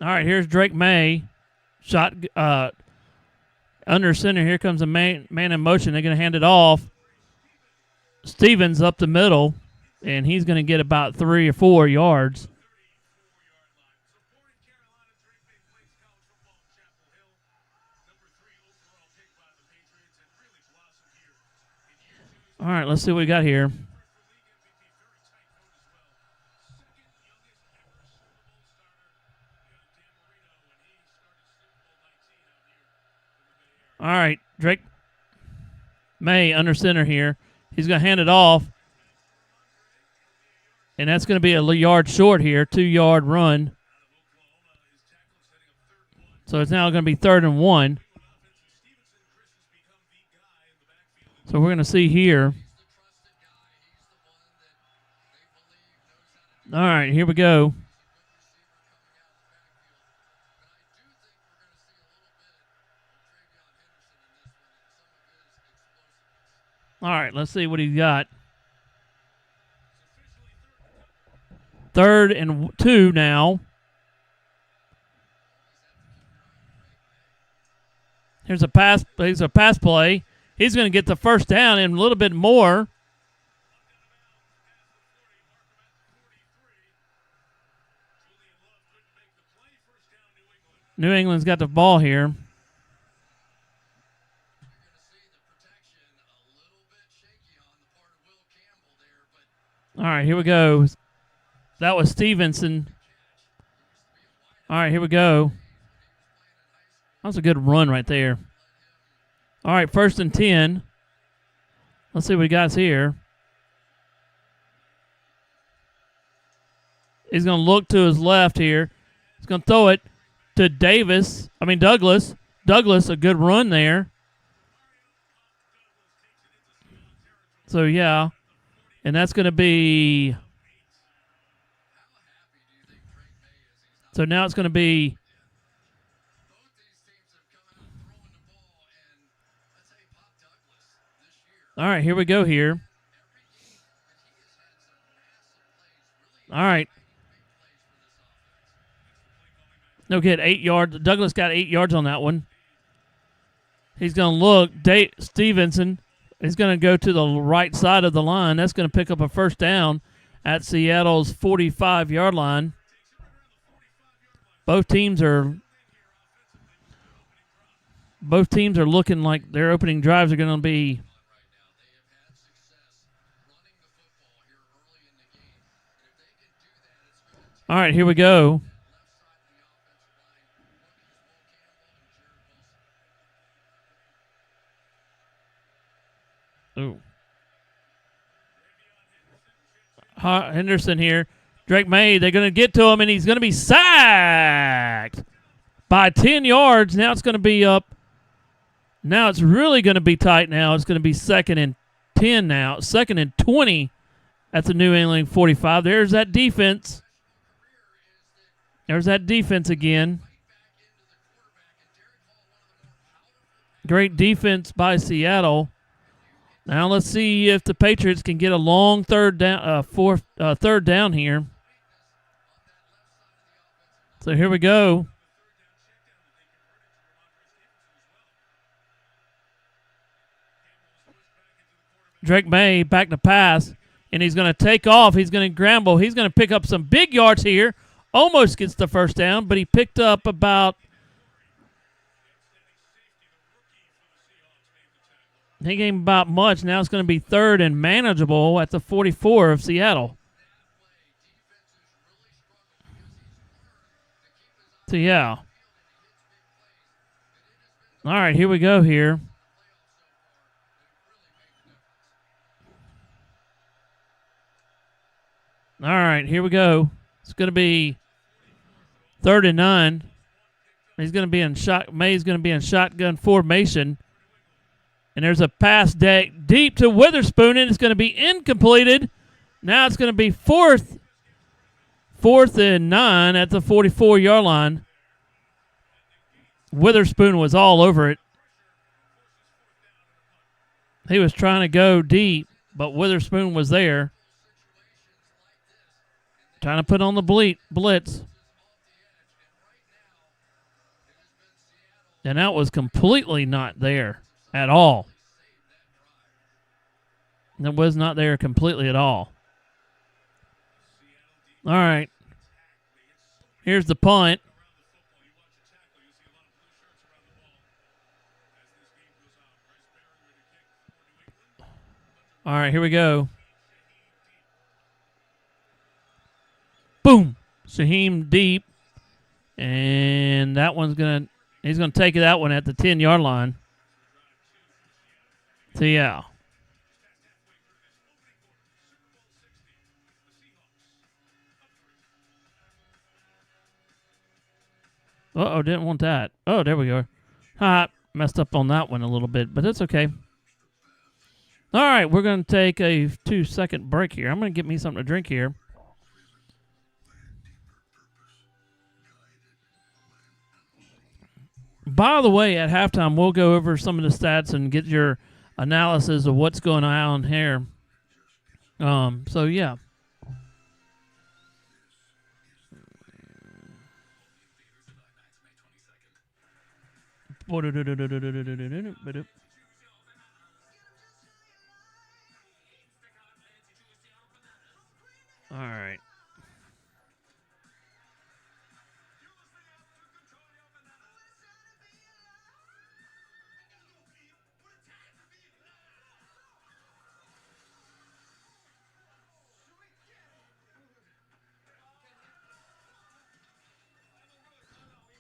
All right, here's Drake May. Shot under center. Here comes a man in motion. They're going to hand it off. Stevens up the middle, and he's going to get about 3 or 4 yards. All right, let's see what we got here. All right, Drake May under center here. He's going to hand it off, and that's going to be a yard short here, 2-yard run. So it's now going to be 3rd and 1. So we're going to see here. All right, here we go. All right, let's see what he's got. 3rd and 2 now. Here's a pass play. He's going to get the first down and a little bit more. New England's got the ball here. All right, here we go. That was Stevenson. All right, here we go. That was a good run right there. All right, 1st and 10. Let's see what he got here. He's going to look to his left here. He's going to throw it to Douglas. Douglas, a good run there. So, yeah. And that's going to be... So now it's going to be... All right, here we go here. All right. No good, 8 yards. Douglas got 8 yards on that one. He's going to look. Stevenson is going to go to the right side of the line. That's going to pick up a first down at Seattle's 45-yard line. Both teams are looking like their opening drives are going to be... All right, here we go. Ooh. Henderson here. Drake May, they're going to get to him, and he's going to be sacked by 10 yards. Now it's going to be up. Now it's really going to be tight now. It's going to be 2nd and 10 now. 2nd and 20 at the New England 45. There's that defense. There's that defense again. Great defense by Seattle. Now let's see if the Patriots can get a long third down here. So here we go. Drake May back to pass, and he's going to take off. He's going to scramble. He's going to pick up some big yards here. Almost gets the first down, but he picked up about... He gave him about much. Now it's going to be 3rd and manageable at the 44 of Seattle. So, yeah. All right, here we go here. All right, here we go. It's going to be 3rd and 9. He's going to be in May's going to be in shotgun formation. And there's a pass deep to Witherspoon, and it's going to be incompleted. Now it's going to be 4th and 9 at the 44-yard line. Witherspoon was all over it. He was trying to go deep, but Witherspoon was there. Trying to put on the blitz. And that was completely not there at all. That was not there completely at all. All right. Here's the punt. All right, here we go. Boom. Shaheem deep. And that one's going to, he's going to take that one at the 10-yard line. So, yeah. Uh-oh, didn't want that. Oh, there we go. Messed up on that one a little bit, but it's okay. All right, we're going to take a 2-second break here. I'm going to get me something to drink here. By the way, at halftime, we'll go over some of the stats and get your analysis of what's going on here. So, yeah. All right.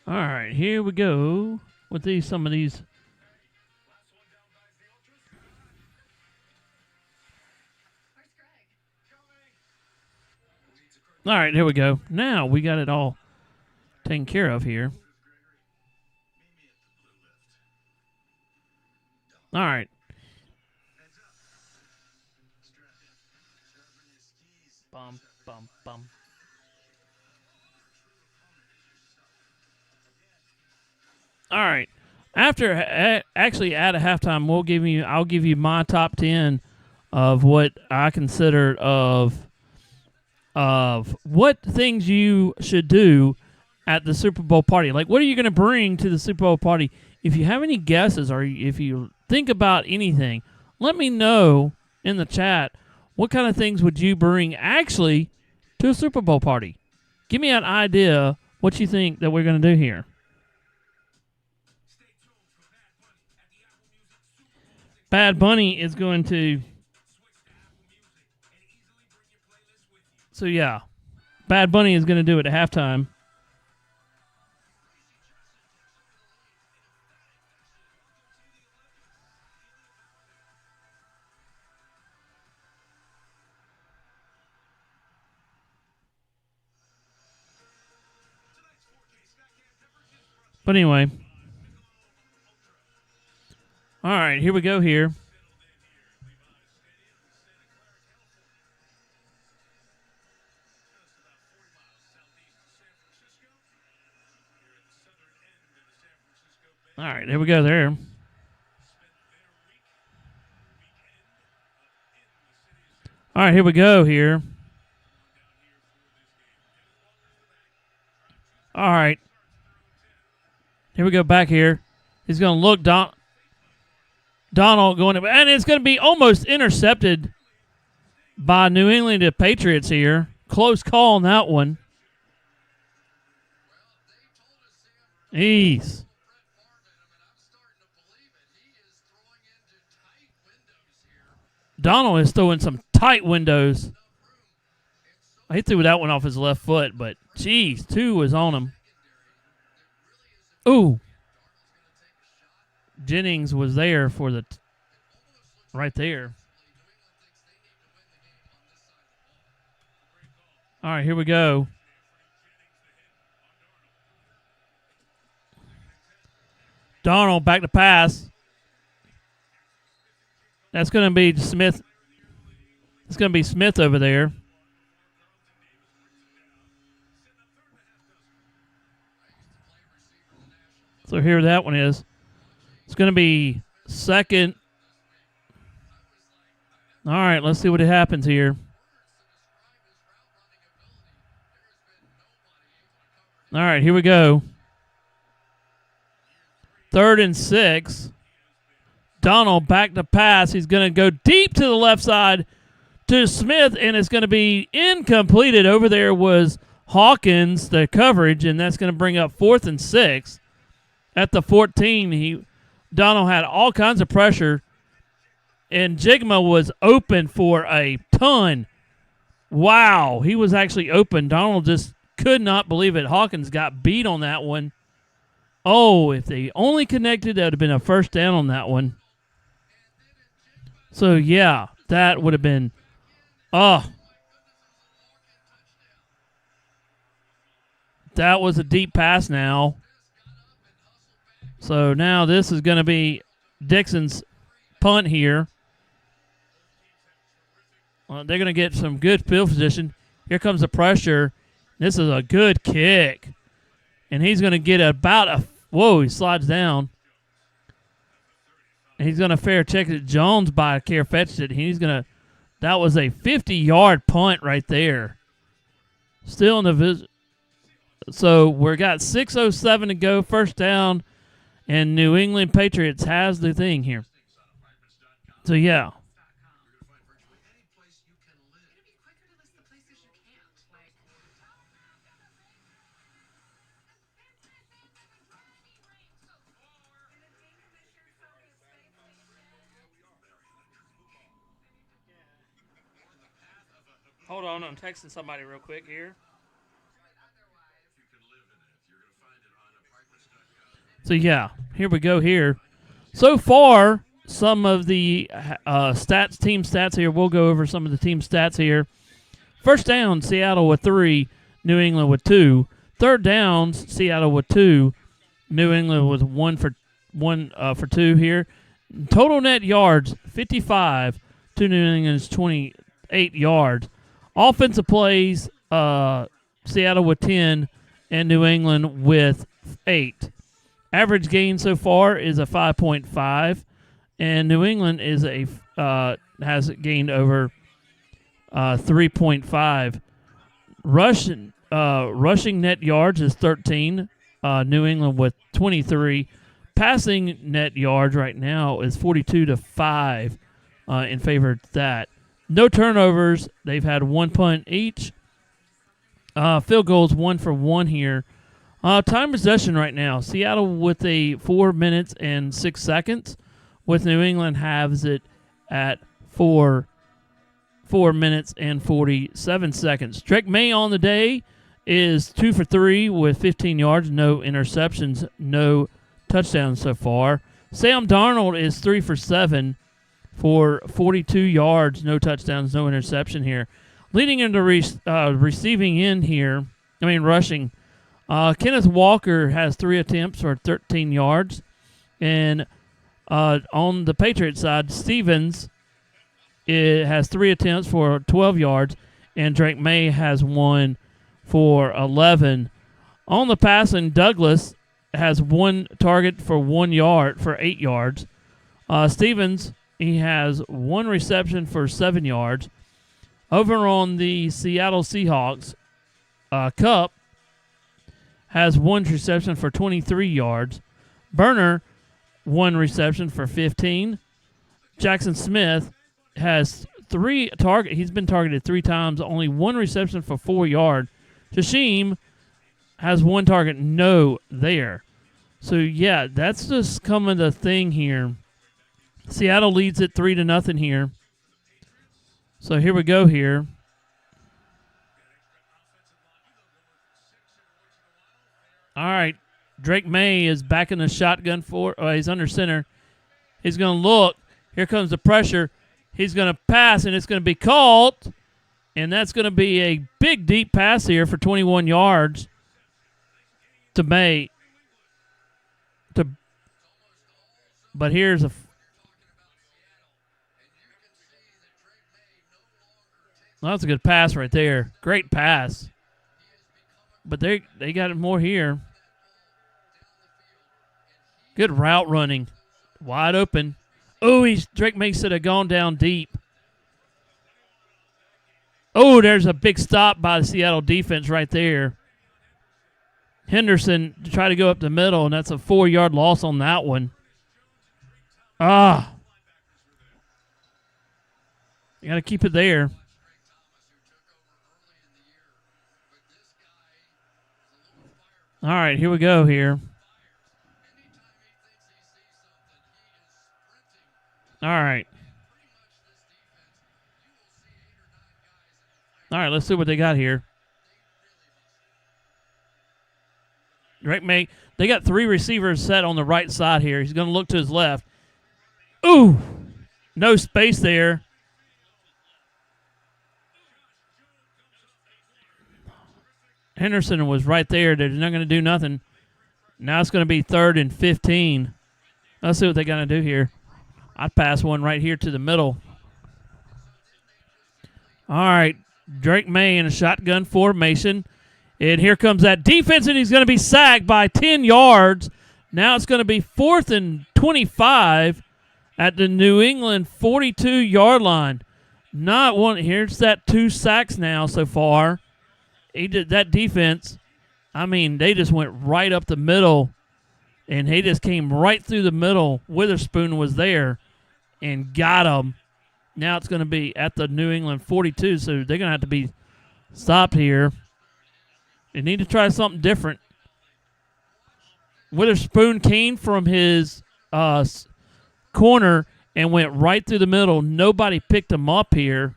All right, here we go with some of these. All right, here we go. Now we got it all taken care of here. All right. Bum, bum, bum. All right. Actually at a halftime, I'll give you my top 10 of what I consider of what things you should do at the Super Bowl party. Like, what are you going to bring to the Super Bowl party? If you have any guesses or if you think about anything, let me know in the chat. What kind of things would you bring actually to a Super Bowl party? Give me an idea what you think that we're going to do here. Bad Bunny is going to... So, yeah. Bad Bunny is going to do it at halftime. But anyway. All right, here we go here. All right, here we go there. All right, here we go here. All right. Here we go back here. He's going to look Donald going to, and it's going to be almost intercepted by New England Patriots here. Close call on that one. Ease. Donald is throwing some tight windows. He threw that one off his left foot, but geez, 2 was on him. Ooh. Jennings was there for the right there. All right, here we go. Donald back to pass. That's going to be Smith. It's going to be Smith over there. So here that one is. It's going to be second. All right, let's see what happens here. All right, here we go. 3rd and 6. Donald back to pass. He's going to go deep to the left side to Smith, and it's going to be incompleted. Over there was Hawkins, the coverage, and that's going to bring up 4th and 6. At the 14, Donald had all kinds of pressure, and Jigma was open for a ton. Wow, he was actually open. Donald just could not believe it. Hawkins got beat on that one. Oh, if they only connected, that would have been a first down on that one. So, yeah, that would have been, that was a deep pass now. So now this is going to be Dixon's punt here. They're going to get some good field position. Here comes the pressure. This is a good kick. And he's going to get he slides down. And he's going to fair check it. Jones by care fetched it. That was a 50-yard punt right there. Still in the visit. So we've got 6:07 to go, first down, and New England Patriots has the thing here. So, yeah. Hold on, I'm texting somebody real quick here. So, yeah, here we go here. So far, some of the team stats here. We'll go over some of the team stats here. First down, Seattle with 3, New England with 2. Third downs, Seattle with 2, New England with 1 for 2 here. Total net yards, 55 to New England's 28 yards. Offensive plays, Seattle with 10 and New England with 8. Average gain so far is a 5.5, and New England has gained over 3.5. Rushing net yards is 13. New England with 23. Passing net yards right now is 42-5 in favor of that. No turnovers. They've had 1 punt each. Field goals 1 for 1 here. Time possession right now. Seattle with a 4 minutes and 6 seconds, with New England has it at 4 minutes and 47 seconds. Drake May on the day is 2 for 3 with 15 yards, no interceptions, no touchdowns so far. Sam Darnold is 3 for 7 for 42 yards, no touchdowns, no interception here. Leading into receiving in here, rushing. Kenneth Walker has 3 attempts for 13 yards. And on the Patriots side, Stevens has 3 attempts for 12 yards. And Drake May has 1 for 11. On the passing, Douglas has 1 target for 1 yard for 8 yards. Stevens, he has 1 reception for 7 yards. Over on the Seattle Seahawks, Cup has 1 reception for 23 yards. Burner, 1 reception for 15. Jackson Smith has 3 target. He's been targeted 3 times, only 1 reception for 4 yards. Jasheem has 1 target, no there. So, yeah, that's just coming the thing here. Seattle leads it 3-0 here. So here we go here. All right. Drake May is back in the shotgun he's under center. He's going to look. Here comes the pressure. He's going to pass, and it's going to be caught. And that's going to be a big, deep pass here for 21 yards to May. But here's that's a good pass right there. Great pass. But they got it more here. Good route running. Wide open. Oh, Drake May should have gone down deep. Oh, there's a big stop by the Seattle defense right there. Henderson to try to go up the middle, and that's a 4-yard loss on that one. Ah. You got to keep it there. All right, here we go here. All right. All right, let's see what they got here. Drake May, they got 3 receivers set on the right side here. He's going to look to his left. Ooh, no space there. Henderson was right there. They're not going to do nothing. Now it's going to be 3rd and 15. Let's see what they're going to do here. I'd pass one right here to the middle. All right, Drake May in a shotgun formation. And here comes that defense, and he's going to be sacked by 10 yards. Now it's going to be 4th and 25 at the New England 42-yard line. Not one. Here's that 2 sacks now so far. He did that defense. I mean, they just went right up the middle, and he just came right through the middle. Witherspoon was there and got him. Now it's going to be at the New England 42, so they're going to have to be stopped here. They need to try something different. Witherspoon came from his corner and went right through the middle. Nobody picked him up here.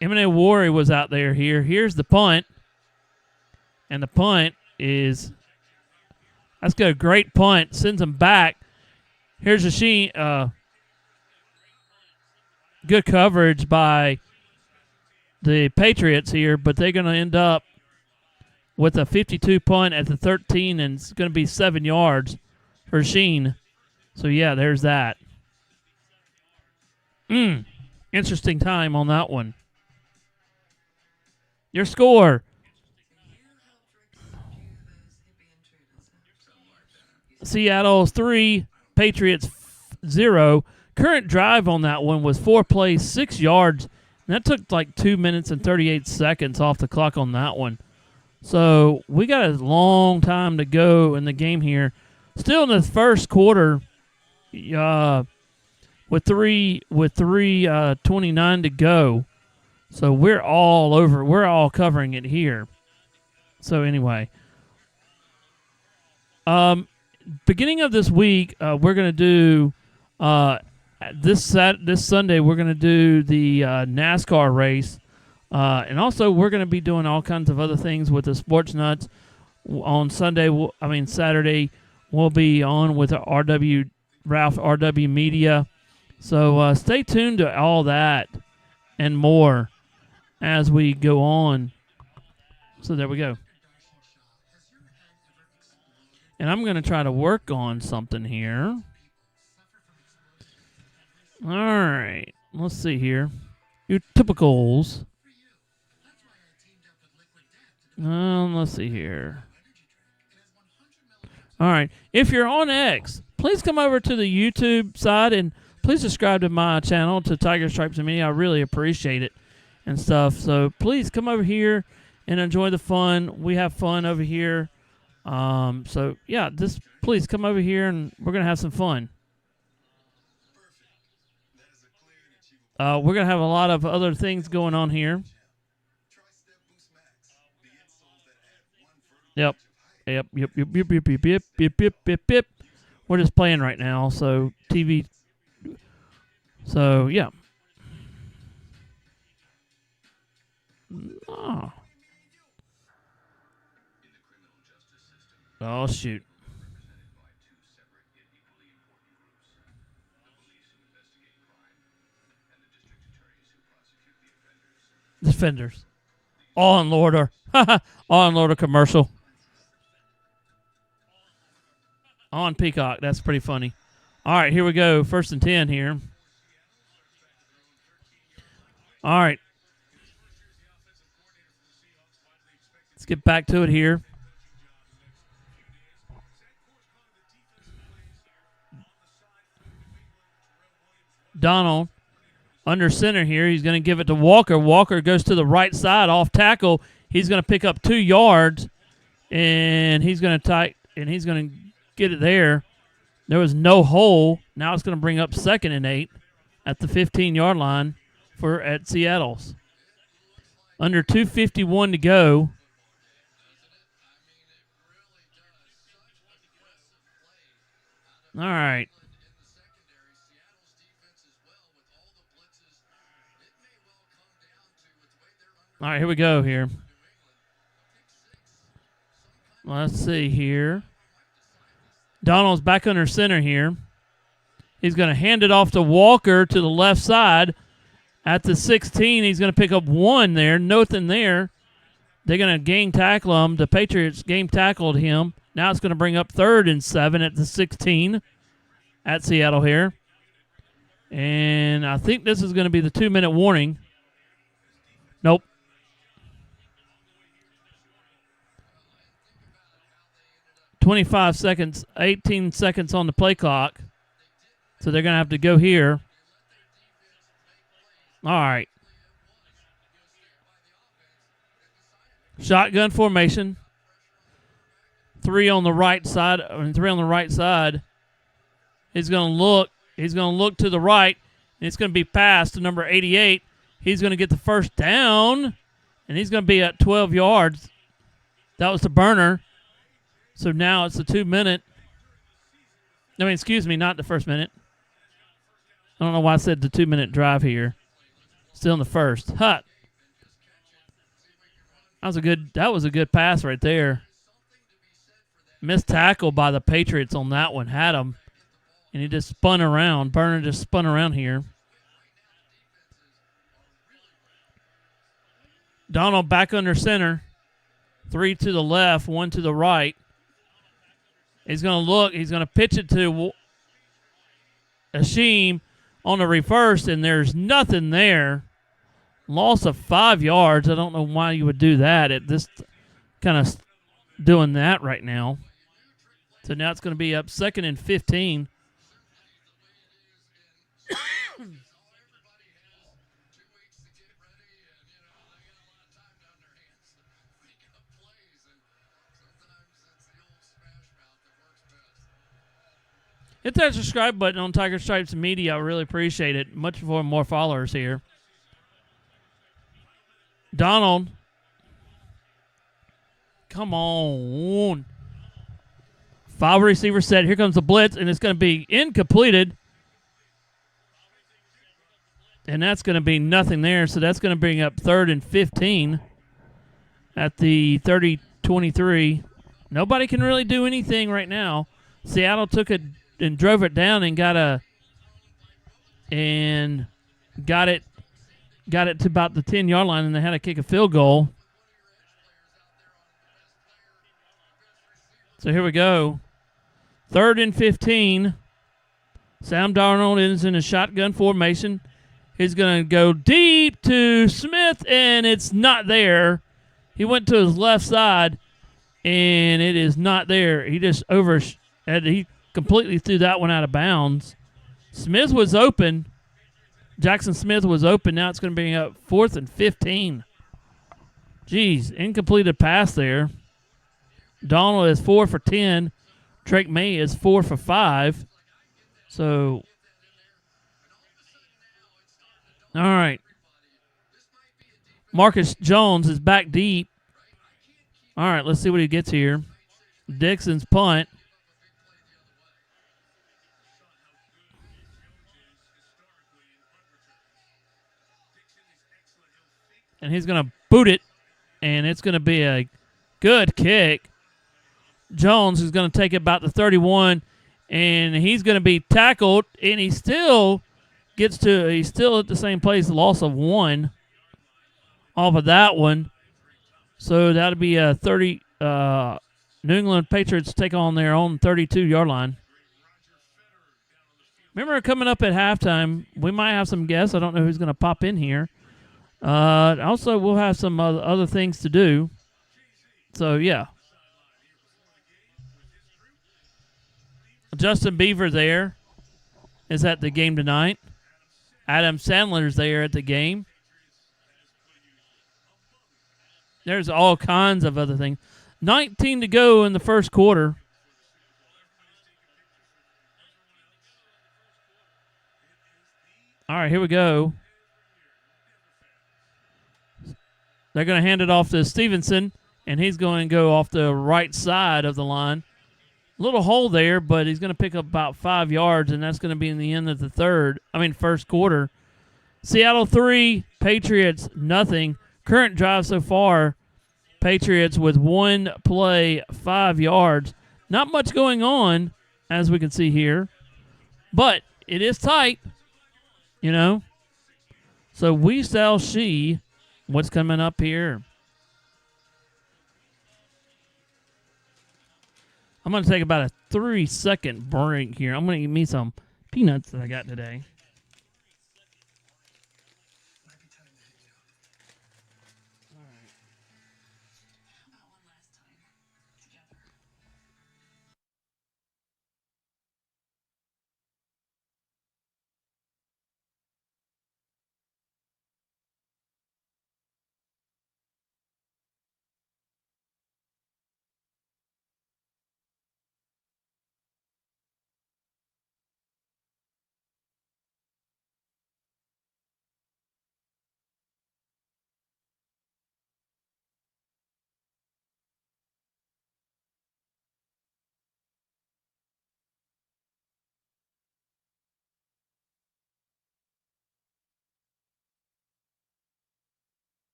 Eminem Warrior was out there here. Here's the punt. And the punt is, that's got a great punt. Sends him back. Here's a good coverage by the Patriots here, but they're going to end up with a 52 punt at the 13, and it's going to be 7 yards for Sheen. So, yeah, there's that. Interesting time on that one. Your score. Seattle 3, Patriots 0. Current drive on that one was 4 plays, 6 yards. And that took like 2 minutes and 38 seconds off the clock on that one. So we got a long time to go in the game here. Still in the first quarter, with 3:29 to go. So we're all over. We're all covering it here. So anyway, beginning of this week, we're going to do this Sunday. We're going to do the NASCAR race, and also we're going to be doing all kinds of other things with the Sports Nuts on Saturday. We'll be on with Ralph RW Media. So stay tuned to all that and more as we go on. So there we go. And I'm going to try to work on something here. All right. Let's see here. Your typicals. Let's see here. All right. If you're on X, please come over to the YouTube side and please subscribe to my channel, to Tiger Stripes and Me. I really appreciate it and stuff. So please come over here and enjoy the fun. We have fun over here. So yeah, just please come over here and we're gonna have some fun. We're gonna have a lot of other things going on here. Yep. We're just playing right now, so TV. So yeah. Oh shoot. Defenders. All in order. All in order commercial. On Peacock. That's pretty funny. All right, here we go. 1st and 10 here. All right. Let's get back to it here. Donald under center here. He's going to give it to Walker. Walker goes to the right side off tackle. He's going to pick up 2 yards, and he's going to get it there. There was no hole. Now it's going to bring up 2nd and 8 at the 15-yard line at Seattle's. Under 2:51 to go. All right. All right, here we go here. Let's see here. Donald's back under center here. He's going to hand it off to Walker to the left side. At the 16, he's going to pick up 1 there. Nothing there. They're going to game tackle him. The Patriots game tackled him. Now it's going to bring up 3rd and 7 at the 16 at Seattle here. And I think this is going to be the 2-minute warning. Nope. $25 seconds, 18 seconds on the play clock. So they're going to have to go here. All right. Shotgun formation. 3 on the right side. He's going to look. He's going to look to the right. And it's going to be passed to number 88. He's going to get the first down. And he's going to be at 12 yards. That was the burner. So now it's a 2-minute. Excuse me, not the first minute. I don't know why I said the 2-minute drive here. Still in the first. Hut. That was a good pass right there. Missed tackle by the Patriots on that one. Had him. And he just spun around. Burner just spun around here. Donald back under center. 3 to the left, 1 to the right. He's going to look. He's going to pitch it to Hashim on the reverse, and there's nothing there. Loss of 5 yards. I don't know why you would do that at this kind of doing that right now. So now it's going to be up 2nd and 15. Hit that subscribe button on Tiger Stripes Media. I really appreciate it. Much for more followers here. Donald. Come on. 5 receiver set. Here comes the blitz, and it's going to be incompleted. And that's going to be nothing there. So that's going to bring up 3rd and 15 at the 30-23. Nobody can really do anything right now. Seattle took it and drove it down and got it to about the 10-yard line, and they had to kick a field goal. So here we go. 3rd and 15. Sam Darnold is in a shotgun formation. He's going to go deep to Smith, and it's not there. He went to his left side, and it is not there. He just he completely threw that one out of bounds. Smith was open. Jackson Smith was open. Now it's going to bring up 4th and 15. Jeez, incompleted pass there. Donald is 4 for 10. Drake May is 4 for 5. So, all right. Marcus Jones is back deep. All right, let's see what he gets here. Dixon's punt. And he's going to boot it, and it's going to be a good kick. Jones is going to take it about the 31, and he's going to be tackled, and he's still at the same place, loss of 1 off of that one. So that'll be a 30. New England Patriots take on their own 32-yard line. Remember, coming up at halftime, we might have some guests. I don't know who's going to pop in here. Also, we'll have some other things to do. So, yeah. Justin Beaver there is at the game tonight. Adam Sandler's there at the game. There's all kinds of other things. 19 to go in the first quarter. All right, here we go. They're going to hand it off to Stevenson, and he's going to go off the right side of the line. Little hole there, but he's going to pick up about 5 yards, and that's going to be in the end of the first quarter. Seattle 3, Patriots nothing. Current drive so far, Patriots with 1 play, 5 yards. Not much going on, as we can see here, but it is tight, you know. So we shall see what's coming up here. I'm going to take about a 3-second break here. I'm going to eat me some peanuts that I got today.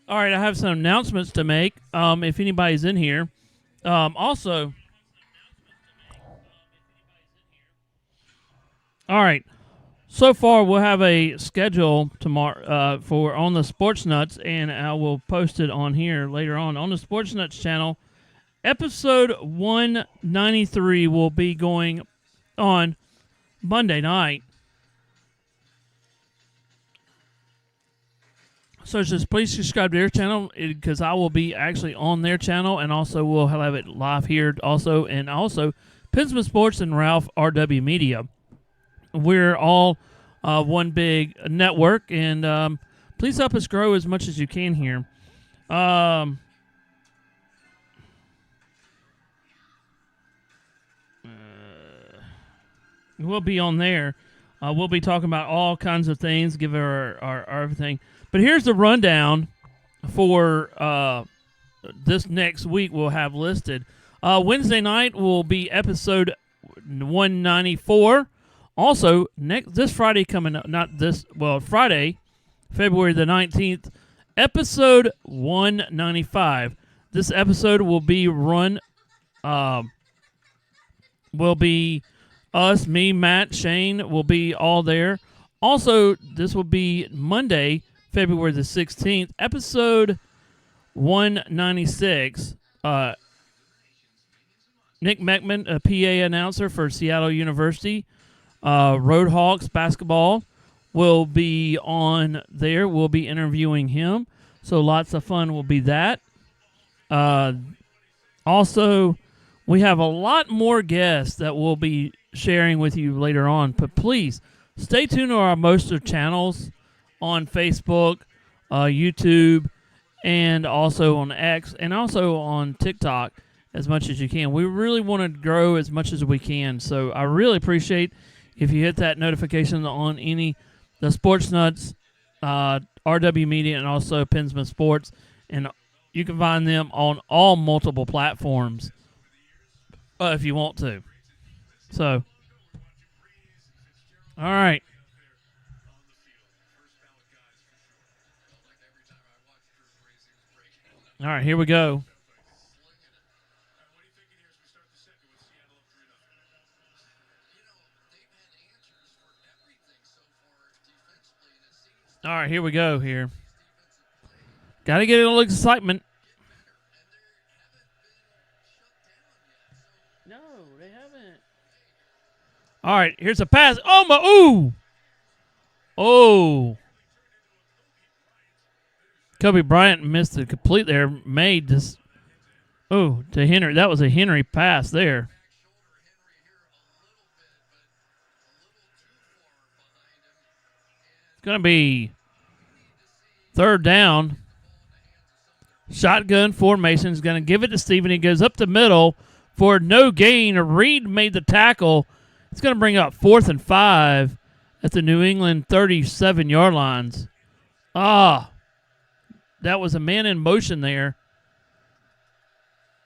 All right, I have some announcements to make. If anybody's in here, also, all right. So far, we'll have a schedule tomorrow for on the Sports Nuts, and I will post it on here later on the Sports Nuts channel. Episode 193 will be going on Monday night. So just please subscribe to their channel because I will be actually on their channel, and also we'll have it live here also, and also Pinsman Sports and Ralph RW Media. We're all one big network, and please help us grow as much as you can here. We'll be on there. We'll be talking about all kinds of things, give our everything. But here's the rundown for this next week we'll have listed. Wednesday night will be episode 194. Also, this Friday coming up, Friday, February the 19th, episode 195. This episode will be will be us, me, Matt, Shane will be all there. Also, this will be Monday, February the 16th, episode 196. Nick Meckman, a PA announcer for Seattle University. Roadhawks basketball will be on there. We'll be interviewing him. So lots of fun will be that. Also, we have a lot more guests that we'll be sharing with you later on. But please, stay tuned to our most of channels on Facebook, YouTube, and also on X, and also on TikTok as much as you can. We really want to grow as much as we can. So I really appreciate if you hit that notification on the Sports Nuts, RW Media, and also Pinsman Sports. And you can find them on all multiple platforms if you want to. So, all right. All right, here we go. All right, here we go here. Got to get a little excitement. No, they haven't. All right, here's a pass. Oh, my. Ooh. Oh. Kobe Bryant missed the complete there. Made this. Oh, to Henry. That was a Henry pass there. It's going to be third down. Shotgun formation is going to give it to Steven. He goes up the middle for no gain. Reed made the tackle. It's going to bring up 4th and 5 at the New England 37-yard lines. That was a man in motion there.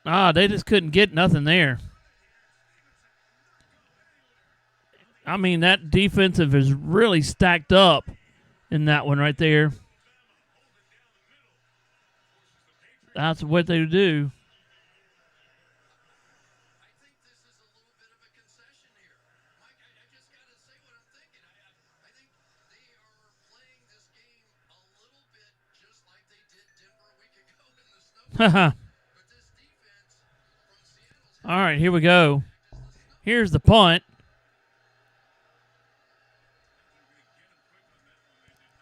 They just couldn't get nothing there. I mean, that defensive is really stacked up in that one right there. That's what they do. Haha. All right, here we go. Here's the punt.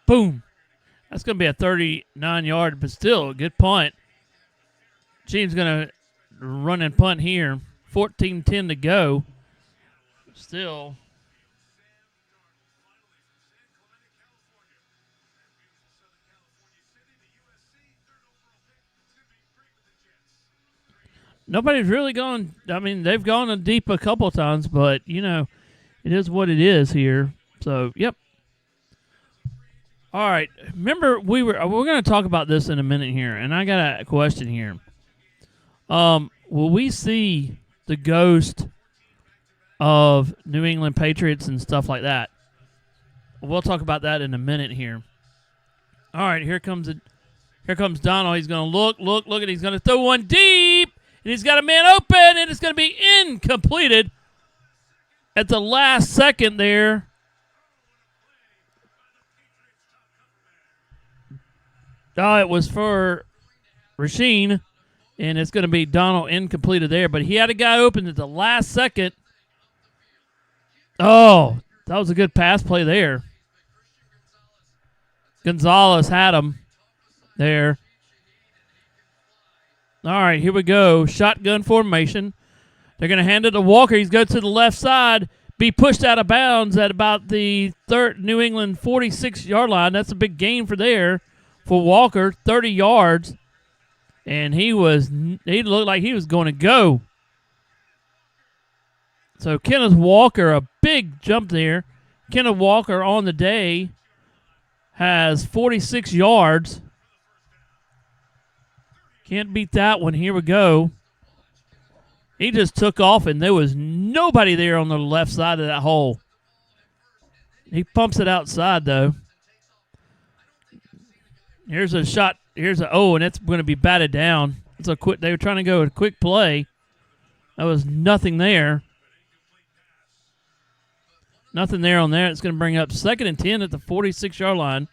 Boom. That's going to be a 39-yard, but still a good punt. Team's going to run and punt here. 14-10 to go. Still. Nobody's really gone. I mean, they've gone deep a couple of times, but, you know, it is what it is here. So, yep. All right. Remember, we're going to talk about this in a minute here, and I got a question here. Will we see the ghost of New England Patriots and stuff like that? We'll talk about that in a minute here. All right, here comes Donald. He's going to look, and he's going to throw one deep, and he's got a man open, and it's going to be incompleted at the last second there. It was for Rasheen, and it's going to be Donald incompleted there. But he had a guy open at the last second. Oh, that was a good pass play there. Gonzalez had him there. All right, here we go. Shotgun formation. They're going to hand it to Walker. He's going to the left side, be pushed out of bounds at about the New England 46-yard line. That's a big gain for Walker, 30 yards. And he looked like he was going to go. So Kenneth Walker, a big jump there. Kenneth Walker on the day has 46 yards. Can't beat that one. Here we go. He just took off, and there was nobody there on the left side of that hole. He pumps it outside, though. Here's a shot. And it's going to be batted down. They were trying to go a quick play. There was nothing there. Nothing there on there. It's going to bring up 2nd and 10 at the 46-yard line.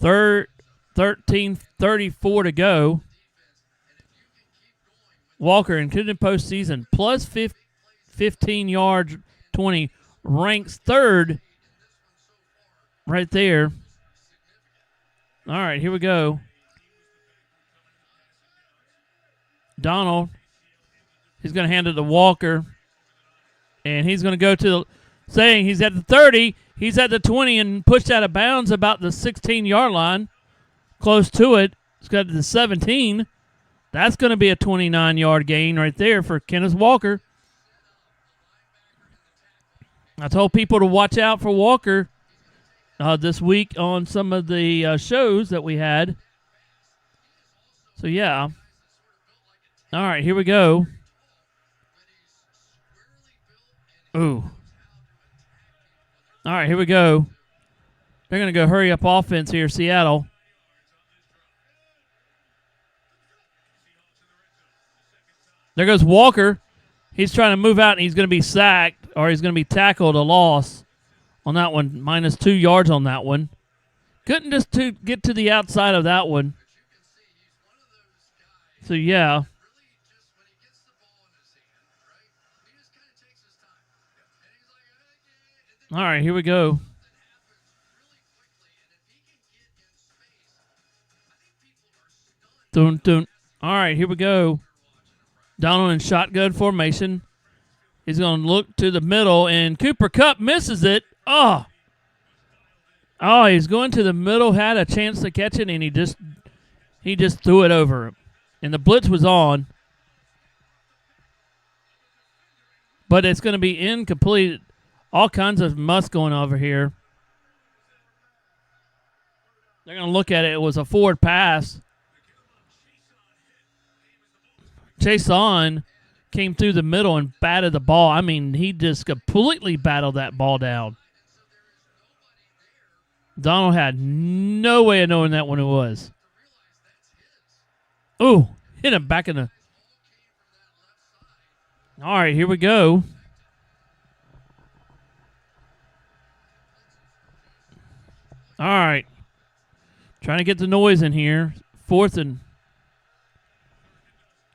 13:34 to go. Walker, including postseason, plus 15 yards, 20, ranks 3rd right there. All right, here we go. Donald, he's going to hand it to Walker, and he's going to go to saying he's at the 30, he's at the 20, and pushed out of bounds about the 16-yard line, close to it. It's got to the 17. That's going to be a 29-yard gain right there for Kenneth Walker. I told people to watch out for Walker this week on some of the shows that we had. So, yeah. All right, here we go. Ooh. All right, here we go. They're going to go hurry up offense here, Seattle. There goes Walker. He's trying to move out, and he's going to be sacked, or he's going to be tackled, a loss on that one. Minus 2 yards on that one. Couldn't just get to the outside of that one. So, yeah. All right, here we go. Dun, dun. All right, here we go. Donald in shotgun formation. He's going to look to the middle, and Cooper Kupp misses it. Oh, Oh, he's going to the middle, had a chance to catch it, and he just threw it over him. And the blitz was on. But it's going to be incomplete. All kinds of muss going over here. They're going to look at it. It was a forward pass. Chason came through the middle and batted the ball. I mean, he just completely battled that ball down. Donald had no way of knowing that one it was. Ooh, hit him back in the... All right, here we go. All right. Trying to get the noise in here. Fourth and...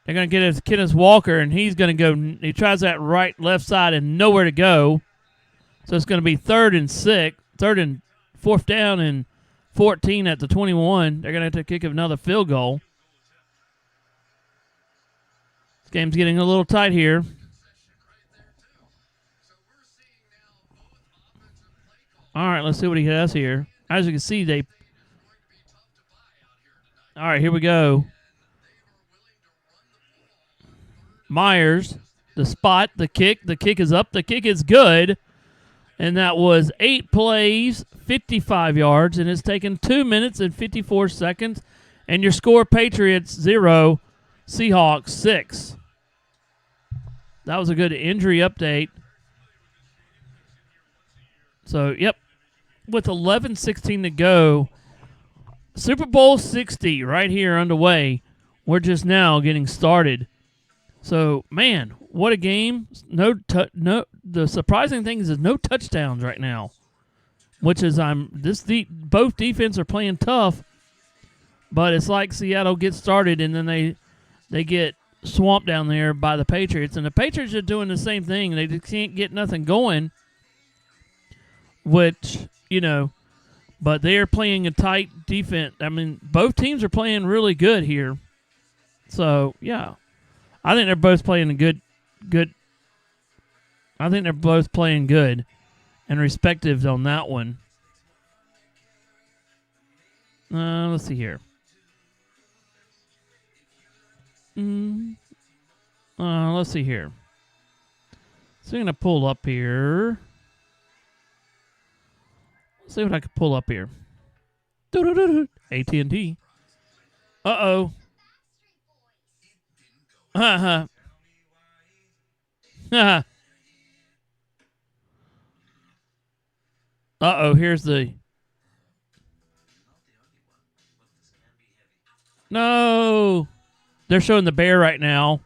They're going to get his Kenneth Walker, and he's going to go... He tries that right, left side, and nowhere to go. So it's going to be 3rd and 4th down and 14 at the 21. They're going to have to kick another field goal. This game's getting a little tight here. All right, let's see what he has here. As you can see, they... All right, here we go. Myers, the spot, the kick. The kick is up. The kick is good. And that was 8 plays, 55 yards, and it's taken 2 minutes and 54 seconds. And your score, Patriots 0, Seahawks 6. That was a good injury update. So, yep, with 11:16 to go, Super Bowl 60 right here underway. We're just now getting started. So, man, what a game. The surprising thing is no touchdowns right now, which is both defense are playing tough, but it's like Seattle gets started and then they get swamped down there by the Patriots, and the Patriots are doing the same thing. They just can't get nothing going, which, but they're playing a tight defense. I mean, both teams are playing really good here. So, yeah. I think they're both playing good. I think they're both playing good and respective on that one. Let's see here. Let's see here. So I'm going to pull up here. Let's see what I can pull up here. AT&T. Uh-oh. Uh-huh. Uh-oh, here's the... No! They're showing the bear right now.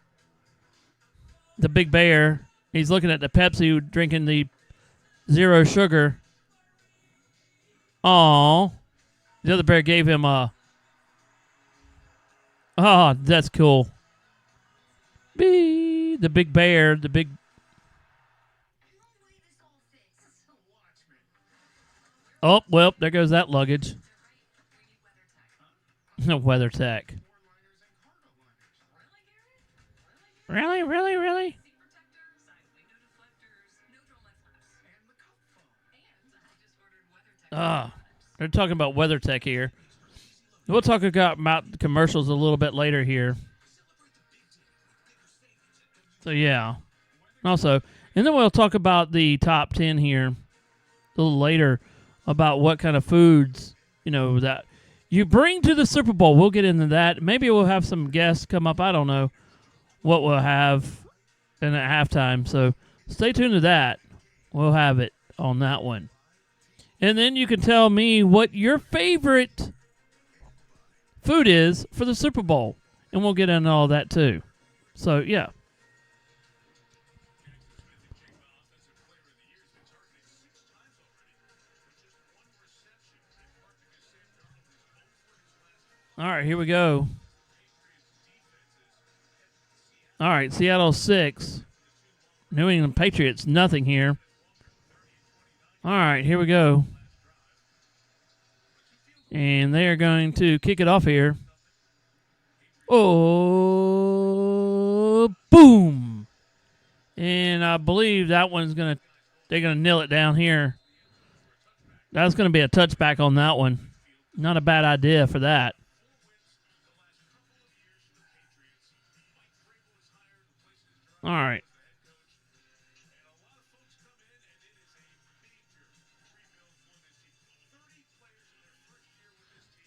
The big bear. He's looking at the Pepsi, drinking the 0 sugar. Aw. The other bear gave him a... Oh, that's cool. The big bear, the big... Oh, well, there goes that luggage. Weather tech. Really? They're talking about weather tech here. We'll talk about commercials a little bit later here. So, yeah. Also, and then we'll talk about the top 10 here a little later about what kind of foods, that you bring to the Super Bowl. We'll get into that. Maybe we'll have some guests come up. I don't know what we'll have in at halftime. So, stay tuned to that. We'll have it on that one. And then you can tell me what your favorite food is for the Super Bowl. And we'll get into all that too. So, yeah. All right, here we go. All right, Seattle 6. New England Patriots, nothing here. All right, here we go. And they are going to kick it off here. Oh, boom. And I believe that one's they're going to nail it down here. That's going to be a touchback on that one. Not a bad idea for that. All right.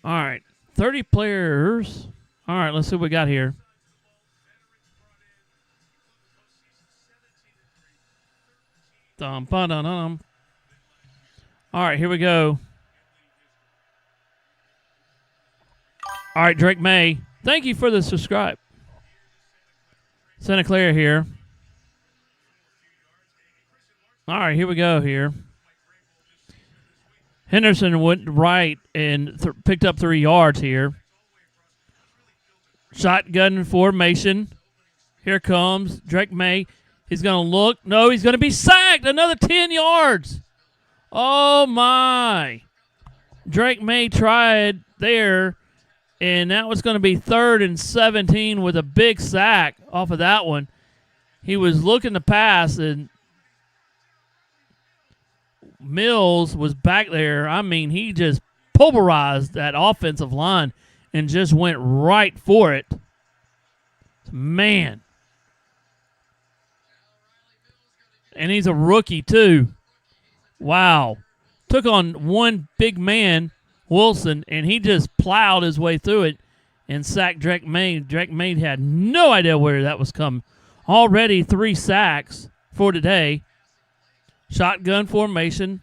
All right. 30 players. All right, let's see what we got here. Dum-ba-dum-dum. All right, here we go. All right, Drake May, thank you for the subscribe. Santa Clara here. All right, here we go here. Henderson went right and picked up 3 yards here. Shotgun formation. Here comes Drake May. He's going to look. No, he's going to be sacked. Another 10 yards. Oh, my. Drake May tried there, and that was going to be 3rd and 17 with a big sack off of that one. He was looking to pass, and Mills was back there. I mean, he just pulverized that offensive line and just went right for it. Man. And he's a rookie, too. Wow. Took on one big man, Wilson, and he just plowed his way through it and sacked Drake May. Drake May had no idea where that was coming. Already 3 sacks for today. Shotgun formation.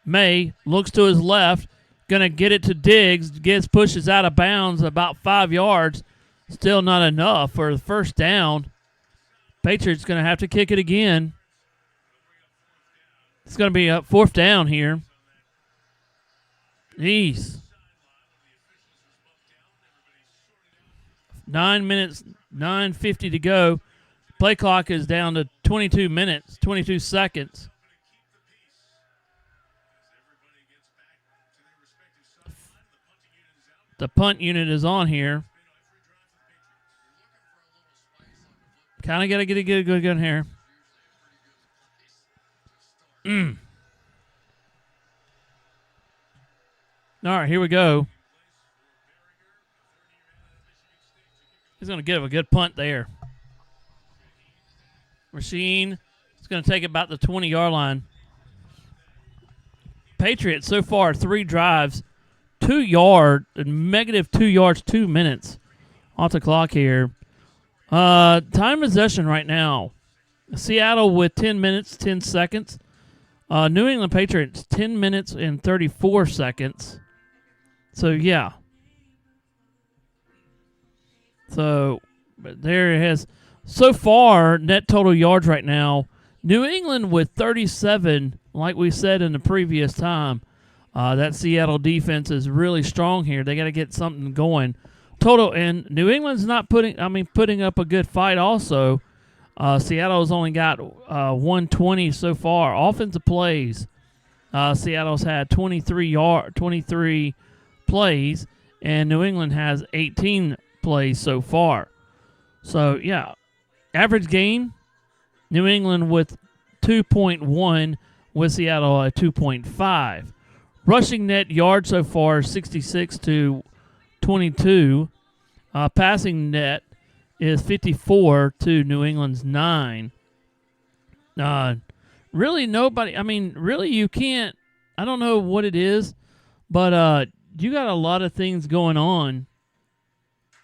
May looks to his left. Going to get it to Diggs. Pushes out of bounds about 5 yards. Still not enough for the first down. Patriots going to have to kick it again. It's going to be a 4th down here. Jeez. 9 minutes, 9:50 to go. Play clock is down to 22 minutes, 22 seconds. The punt unit is on here. Kind of got to get a good gun here. All right, here we go. He's going to give a good punt there. Rasheen is going to take about the 20-yard line. Patriots so far 3 drives, -2 yards, 2 minutes off the clock here. Time possession right now. Seattle with 10 minutes, 10 seconds. New England Patriots 10 minutes and 34 seconds. So, yeah. So, but there it has. So far, net total yards right now, New England with 37, like we said in the previous time. That Seattle defense is really strong here. They got to get something going. Total, and New England's not putting up a good fight also. Seattle's only got 120 so far. Offensive plays, Seattle's had 23 plays, and New England has 18 plays so far. So, yeah, average gain, New England with 2.1, with Seattle at 2.5. Rushing net yards so far, 66 to 22. Passing net is 54 to New England's 9. Really nobody, really you can't, I don't know what it is, but you got a lot of things going on,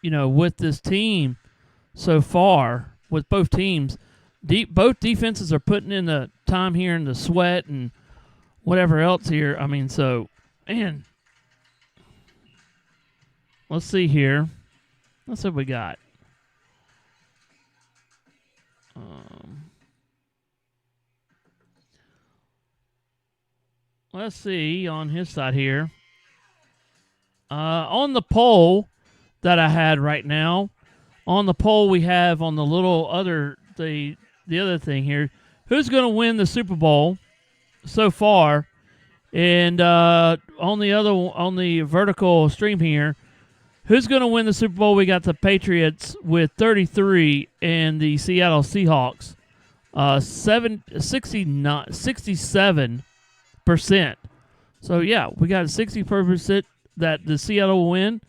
with this team so far, with both teams. Both defenses are putting in the time here and the sweat and whatever else here. Man, let's see here. Let's see what we got. Let's see on his side here. On the poll that I had right now, on the poll we have on the little other the other thing here, who's going to win the Super Bowl so far? And on the vertical stream here, who's going to win the Super Bowl? We got the Patriots with 33 and the Seattle Seahawks 67%. So, yeah, we got a 60% that the Seattle will win,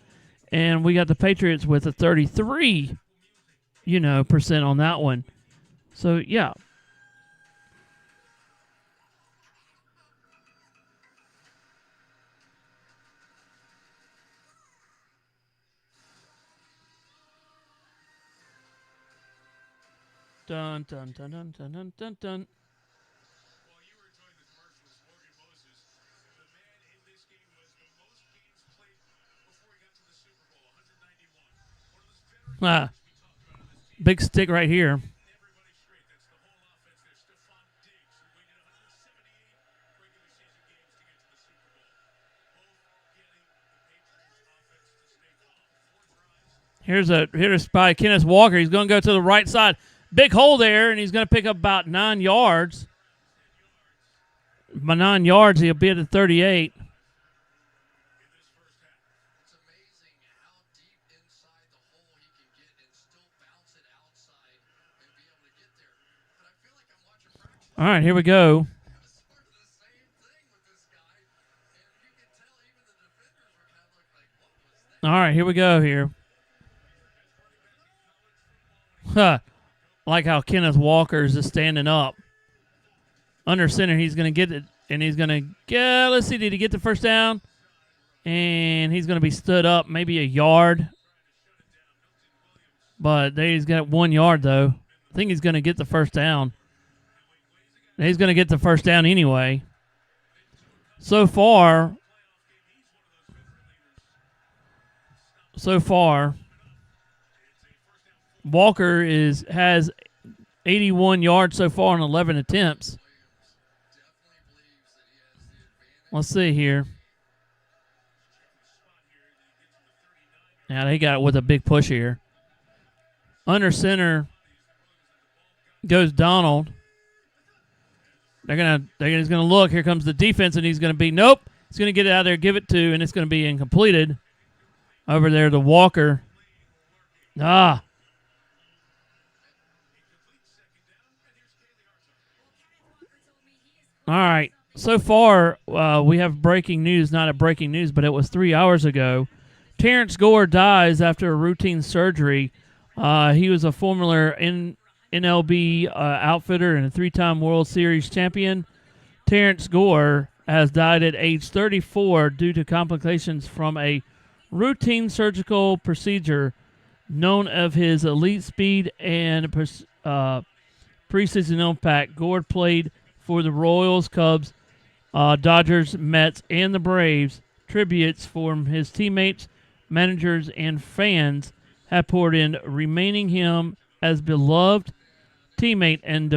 and we got the Patriots with a 33, percent on that one. So, yeah. Dun, dun, dun, dun, dun, dun, dun, dun. Ah, big stick right here. Here's by Kenneth Walker. He's going to go to the right side. Big hole there, and he's going to pick up about 9 yards. By 9 yards, he'll be at the 38. All right, here we go. All right, here we go here. Huh. Like how Kenneth Walker is just standing up. Under center, he's going to get it, and he's going to get, let's see, did he get the first down? And he's going to be stood up maybe a yard. But there he's got 1 yard, though. I think he's going to get the first down. He's going to get the first down anyway. So far, Walker has 81 yards so far on 11 attempts. Let's see here. Now they got it with a big push here. Under center goes Donald. He's gonna look. Here comes the defense, and he's gonna be nope. He's gonna get it out there, give it to, and it's gonna be incompleted. Over there to Walker. All right. So far, we have breaking news. Not a breaking news, but it was 3 hours ago. Terrence Gore dies after a routine surgery. He was a former NLB outfitter and a 3-time World Series champion. Terrence Gore has died at age 34 due to complications from a routine surgical procedure known of his elite speed and preseason impact. Gore played for the Royals, Cubs, Dodgers, Mets, and the Braves. Tributes from his teammates, managers, and fans have poured in, remaining him as beloved teammate and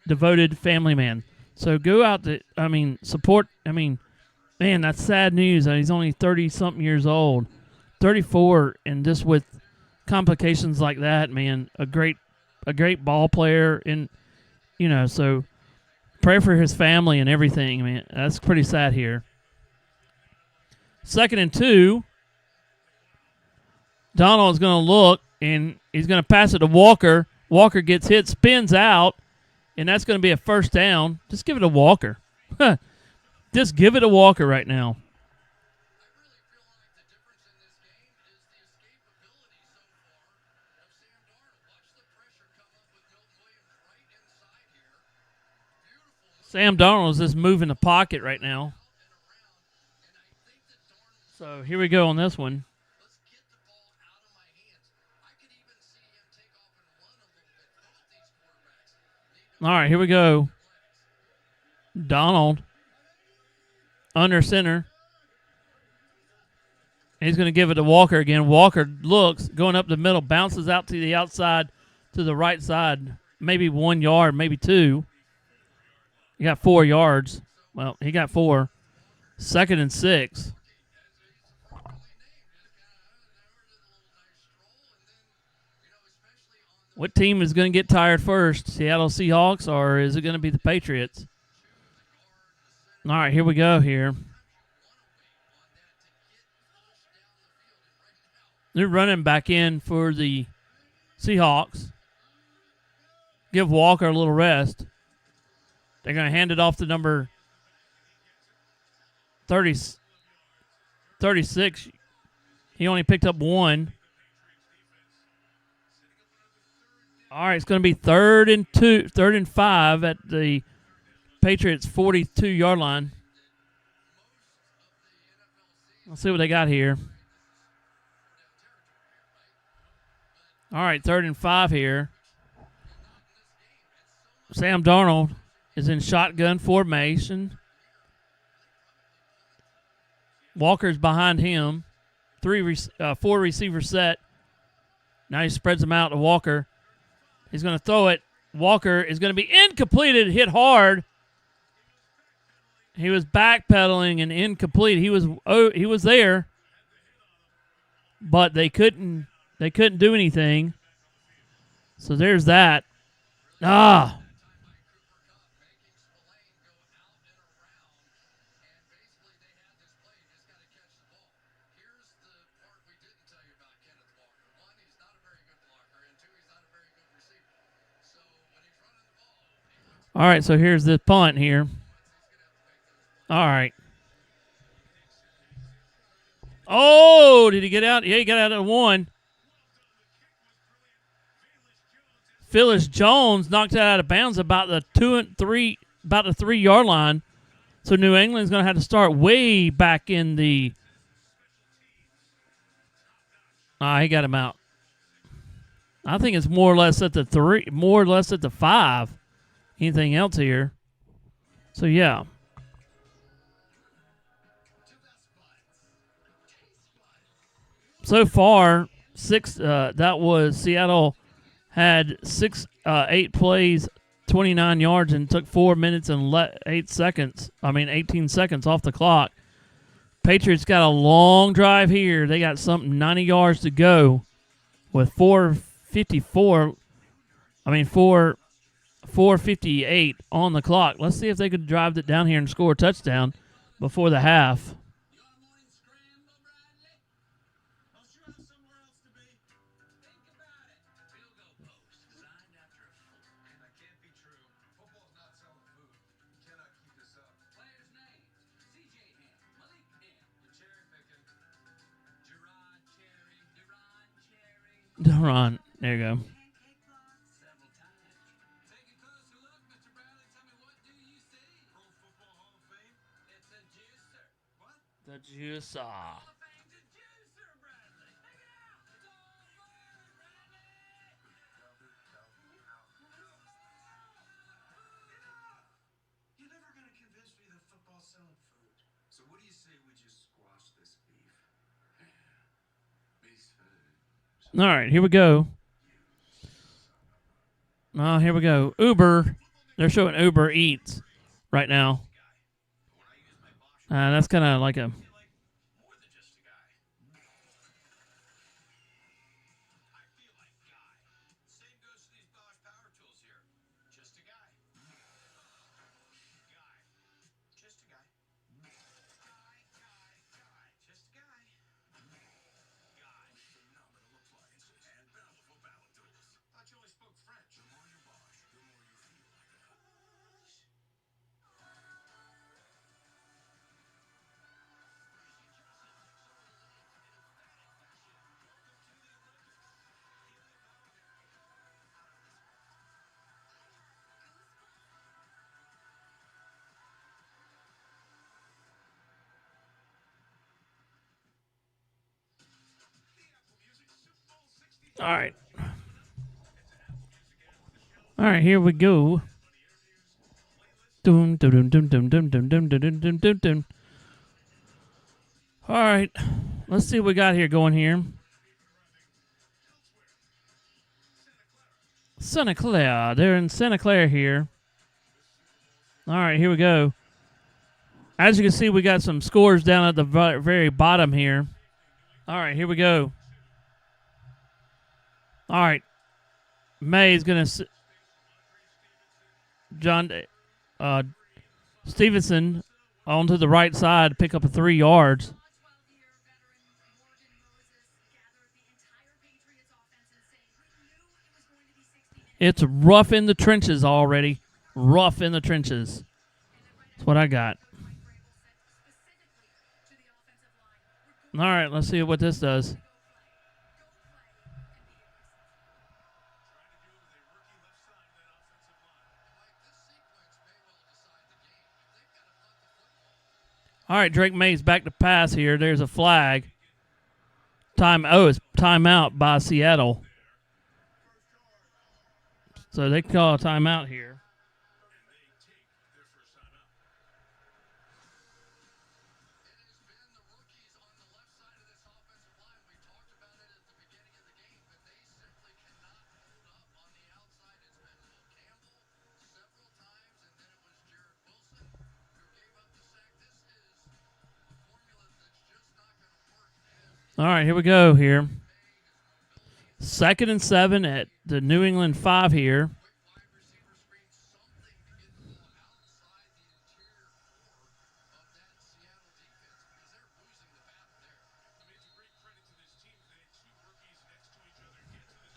devoted family man. So go out to, support. Man, that's sad news. He's only 30-something years old. 34, and just with complications like that, man, a great ball player. And, so pray for his family and everything, man. That's pretty sad here. 2nd and 2. Donald's going to look, and he's going to pass it to Walker. Walker gets hit, spins out, and that's going to be a first down. Just give it to Walker. Just give it to Walker right now. Sam Darnold is just moving the pocket right now. So here we go on this one. All right, here we go. Donald under center. He's going to give it to Walker again. Walker looks, going up the middle, bounces out to the outside, to the right side. Maybe 1 yard, maybe 2. He got 4 yards. Well, he got 4. 2nd and 6. What team is going to get tired first? Seattle Seahawks, or is it going to be the Patriots? All right, here we go here. They're running back in for the Seahawks. Give Walker a little rest. They're going to hand it off to number 30, 36. He only picked up 1. All right, it's going to be 3rd and 5 at the Patriots' 42-yard line. Let's see what they got here. All right, 3rd and 5 here. Sam Darnold is in shotgun formation. Walker's behind him. 4 receivers set. Now he spreads them out to Walker. He's going to throw it. Walker is going to be incompleted, hit hard. He was backpedaling and incomplete. He was there, but they couldn't do anything. So there's that. All right, so here's the punt here. All right. Oh, did he get out? Yeah, he got out at 1. Phyllis Jones knocked it out of bounds about the 3-yard line. So New England's going to have to start way back in the. He got him out. I think it's more or less at the 3, more or less at the 5. Anything else here? So yeah. So far, 6. That was Seattle had 8 plays, 29 yards, and took 4 minutes and 18 seconds off the clock. Patriots got a long drive here. They got something 90 yards to go with 4:58 on the clock. Let's see if they could drive it down here and score a touchdown before the half. Ron, there you go. The juicer. All right, here we go. Here we go. Uber. They're showing Uber Eats right now. That's kind of like a. All right. All right, here we go. Dum dum dum dum dum dum dum dum dum dum dum dum. All right, let's see what we got here going here. Santa Clara. They're in Santa Clara here. All right, here we go. As you can see, we got some scores down at the very bottom here. All right, here we go. All right. May is going to... Stevenson onto the right side, pick up 3 yards. It's rough in the trenches already. Rough in the trenches. That's what I got. All right, let's see what this does. All right, Drake May's back to pass here. There's a flag. It's timeout by Seattle. So they call a timeout here. All right, here we go here. 2nd and 7 at the New England 5 here.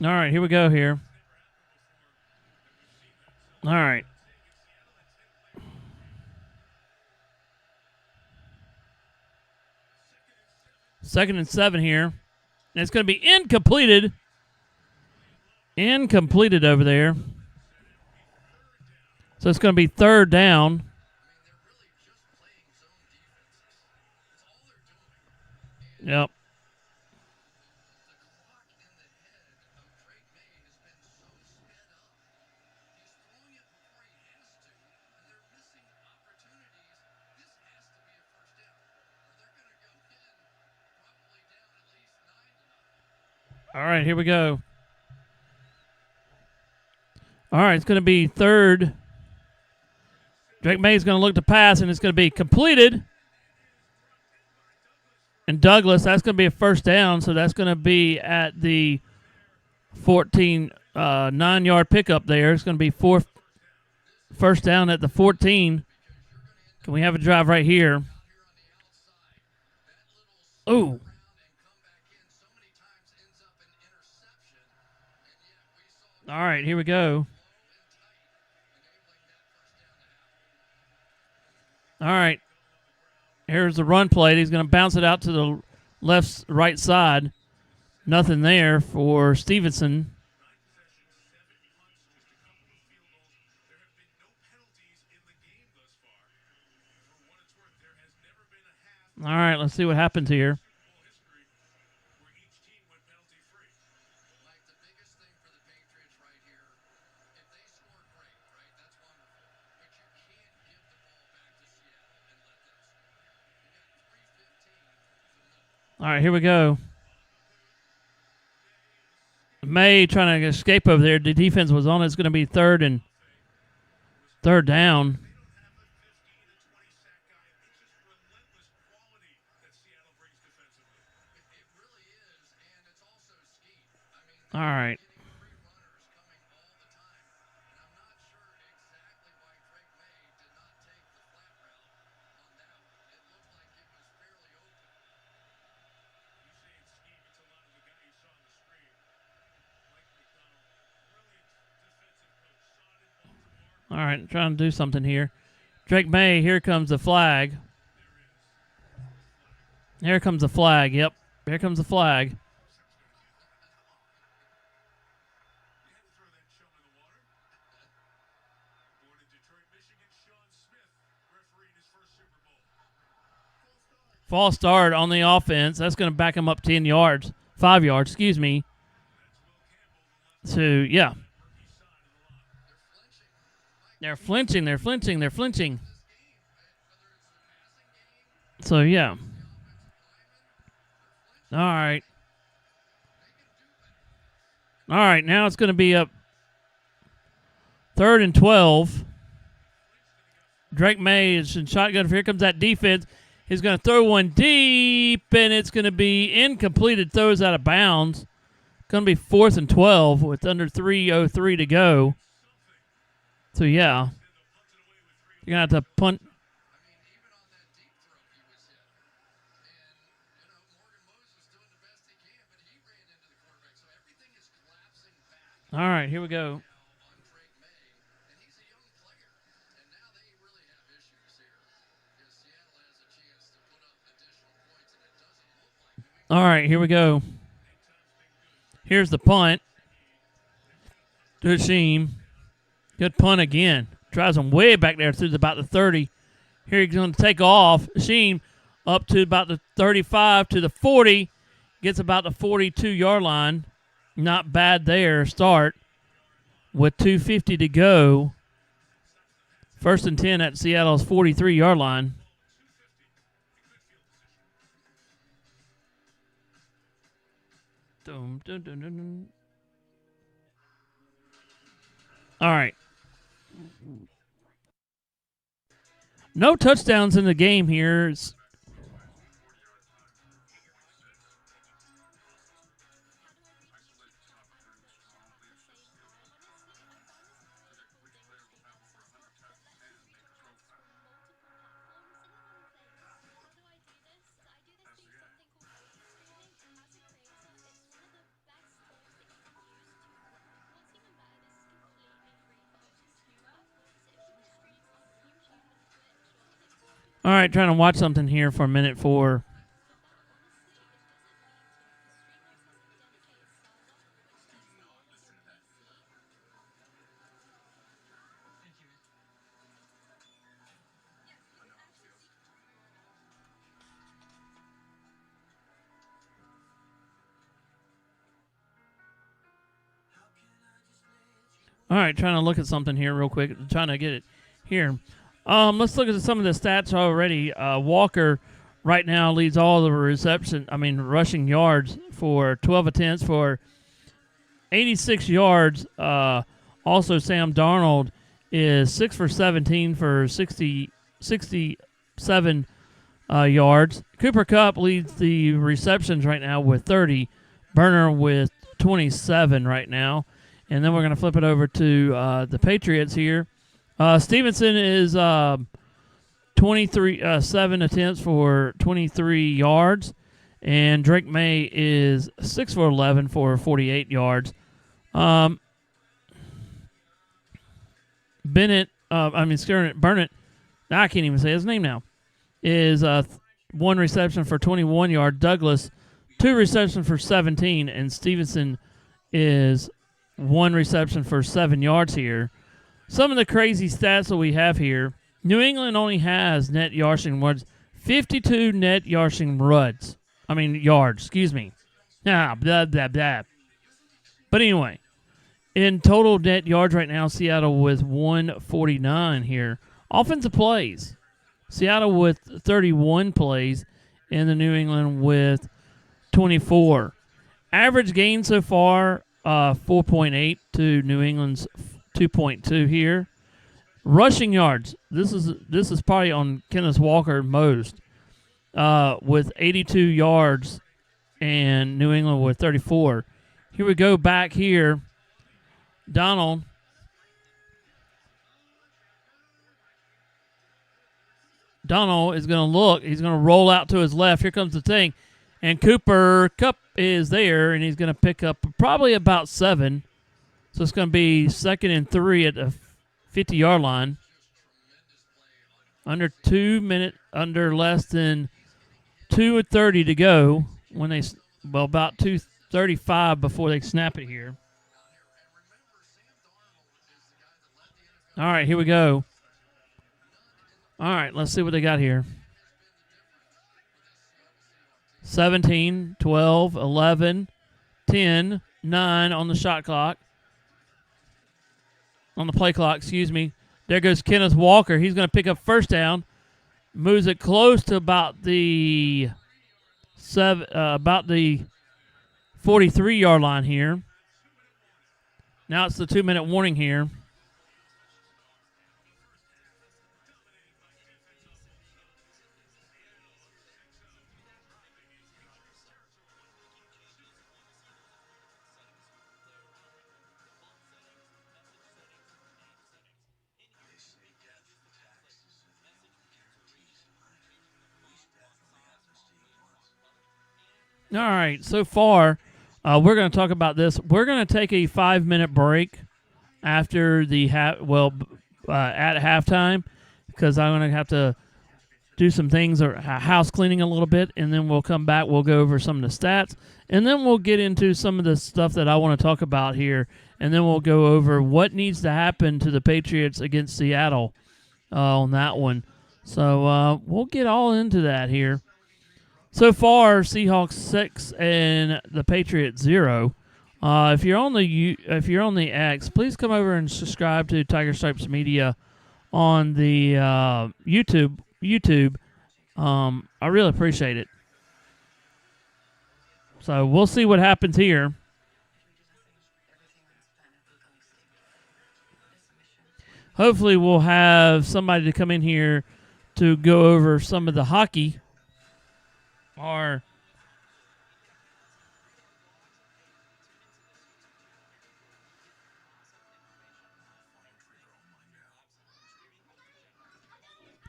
All right, here we go here. All right. Second and 7 here. And it's going to be incompleted. Incompleted over there. So it's going to be 3rd down. Yep. All right, here we go. All right, it's going to be 3rd. Drake May's going to look to pass, and it's going to be completed. And Douglas, that's going to be a 1st down, so that's going to be at the 14, 9-yard pickup there. It's going to be 1st down at the 14. Can we have a drive right here? Ooh. All right, here we go. All right. Here's the run play. He's going to bounce it out to the right side. Nothing there for Stevenson. All right, let's see what happens here. All right, here we go. May trying to escape over there. The defense was on it. It's going to be 3rd down. All right. All right, trying to do something here. Drake May, here comes the flag. Here comes the flag. Yep, here comes the flag. False start on the offense. That's going to back him up 10 yards. 5 yards, excuse me. So, yeah. They're flinching. So, yeah. All right. All right, now it's going to be up 3rd and 12. Drake May is in shotgun. Here comes that defense. He's going to throw one deep, and it's going to be incompleted. Throws out of bounds. Going to be 4th and 12 with under 3:03 to go. So, yeah. You're going to have to punt. All right, here we go. All right, here we go. Here's the punt. To Sheem. Good punt again. Drives him way back there to about the 30. Here he's going to take off. Sheem up to about the 35 to the 40. Gets about the 42-yard line. Not bad there. Start with 2:50 to go. 1st and 10 at Seattle's 43-yard line. Dun, dun, dun, dun, dun. All right. No touchdowns in the game here. All right, trying to watch something here for a minute for. All right, trying to look at something here real quick. Trying to get it here. Let's look at some of the stats already. Walker right now leads all the rushing yards for 12 attempts for 86 yards. Also, Sam Darnold is 6 for 17 for 67 yards. Cooper Kupp leads the receptions right now with 30. Burner with 27 right now. And then we're going to flip it over to the Patriots here. Stevenson is 7 attempts for 23 yards. And Drake May is 6 for 11 for 48 yards. Burnett, I can't even say his name now, is 1 reception for 21 yards. Douglas, 2 receptions for 17. And Stevenson is 1 reception for 7 yards here. Some of the crazy stats that we have here. New England only has net yarding yards, 52 net yarding yards, excuse me. Blah, blah, blah. But anyway, in total net yards right now, Seattle with 149 here. Offensive plays. Seattle with 31 plays, and the New England with 24. Average gain so far, 4.8 to New England's 2.2 here. Rushing yards. This is probably on Kenneth Walker most, with 82 yards, and New England with 34. Here we go back here. Donald. Donald is going to look. He's going to roll out to his left. Here comes the thing. And Cooper Kupp is there, and he's going to pick up probably about 7. So it's going to be 2nd and 3 at the 50-yard line. Under less than 2:30 to go. About 2:35 before they snap it here. All right, here we go. All right, let's see what they got here. 17, 12, 11, 10, 9 on the shot clock. On the play clock, excuse me. There goes Kenneth Walker. He's going to pick up first down. Moves it close to about the 43-yard line here. Now it's the 2-minute warning here. All right, so far, we're going to talk about this. We're going to take a 5-minute break after the at halftime, because I'm going to have to do some things or house cleaning a little bit, and then we'll come back. We'll go over some of the stats, and then we'll get into some of the stuff that I want to talk about here, and then we'll go over what needs to happen to the Patriots against Seattle on that one. So we'll get all into that here. So far, Seahawks 6 and the Patriots 0. If you're on the X, please come over and subscribe to Tiger Stripes Media on the YouTube. I really appreciate it. So we'll see what happens here. Hopefully we'll have somebody to come in here to go over some of the hockey.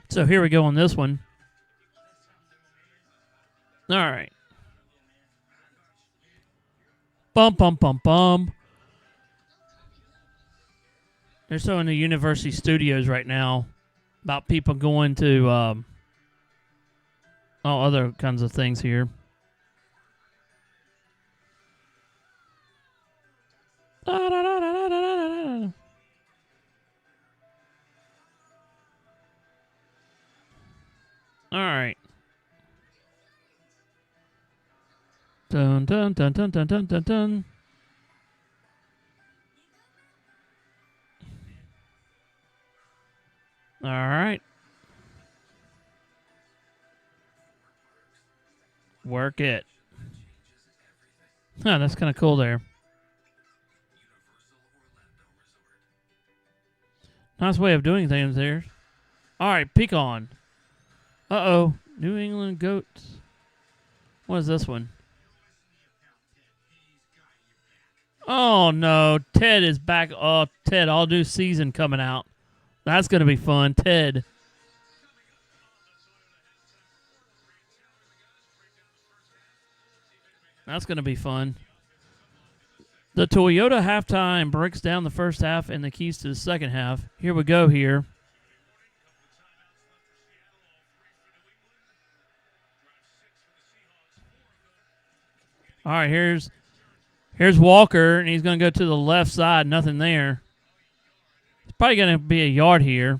So here we go on this one. All right. Bum. They're showing the university studios right now about people going to other kinds of things here. All right. Dun dun dun dun dun dun dun dun. All right. Work it. Huh, that's kind of cool there. Nice way of doing things there. All right, peek on. Uh-oh. New England Goats. What is this one? Oh, no. Ted is back. Oh, Ted, all new season coming out. That's going to be fun. Ted. That's going to be fun. The Toyota halftime breaks down the first half and the keys to the second half. Here we go here. All right, here's Walker, and he's going to go to the left side. Nothing there. It's probably going to be a yard here.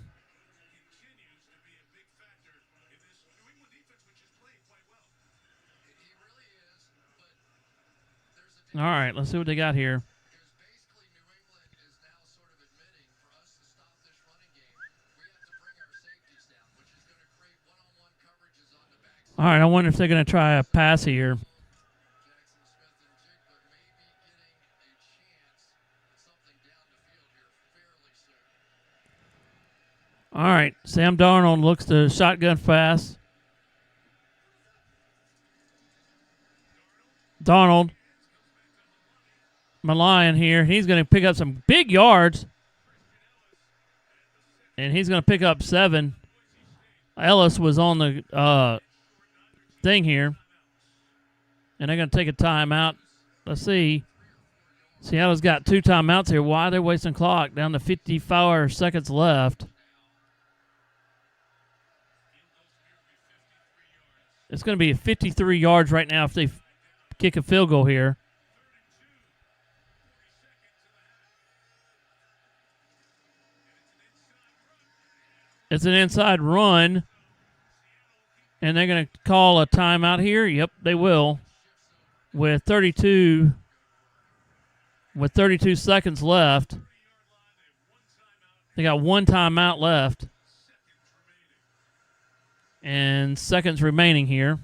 All right, let's see what they got here. All right, I wonder if they're going to try a pass here. All right, Sam Darnold looks to shotgun pass. Darnold. Malayan here. He's going to pick up some big yards. And he's going to pick up 7. Ellis was on the thing here. And they're going to take a timeout. Let's see. Seattle's got 2 timeouts here. Why are they wasting clock? Down to 54 seconds left. It's going to be 53 yards right now if they kick a field goal here. It's an inside run. And they're going to call a timeout here. Yep, they will. With 32 seconds left. They got 1 timeout left. And seconds remaining here.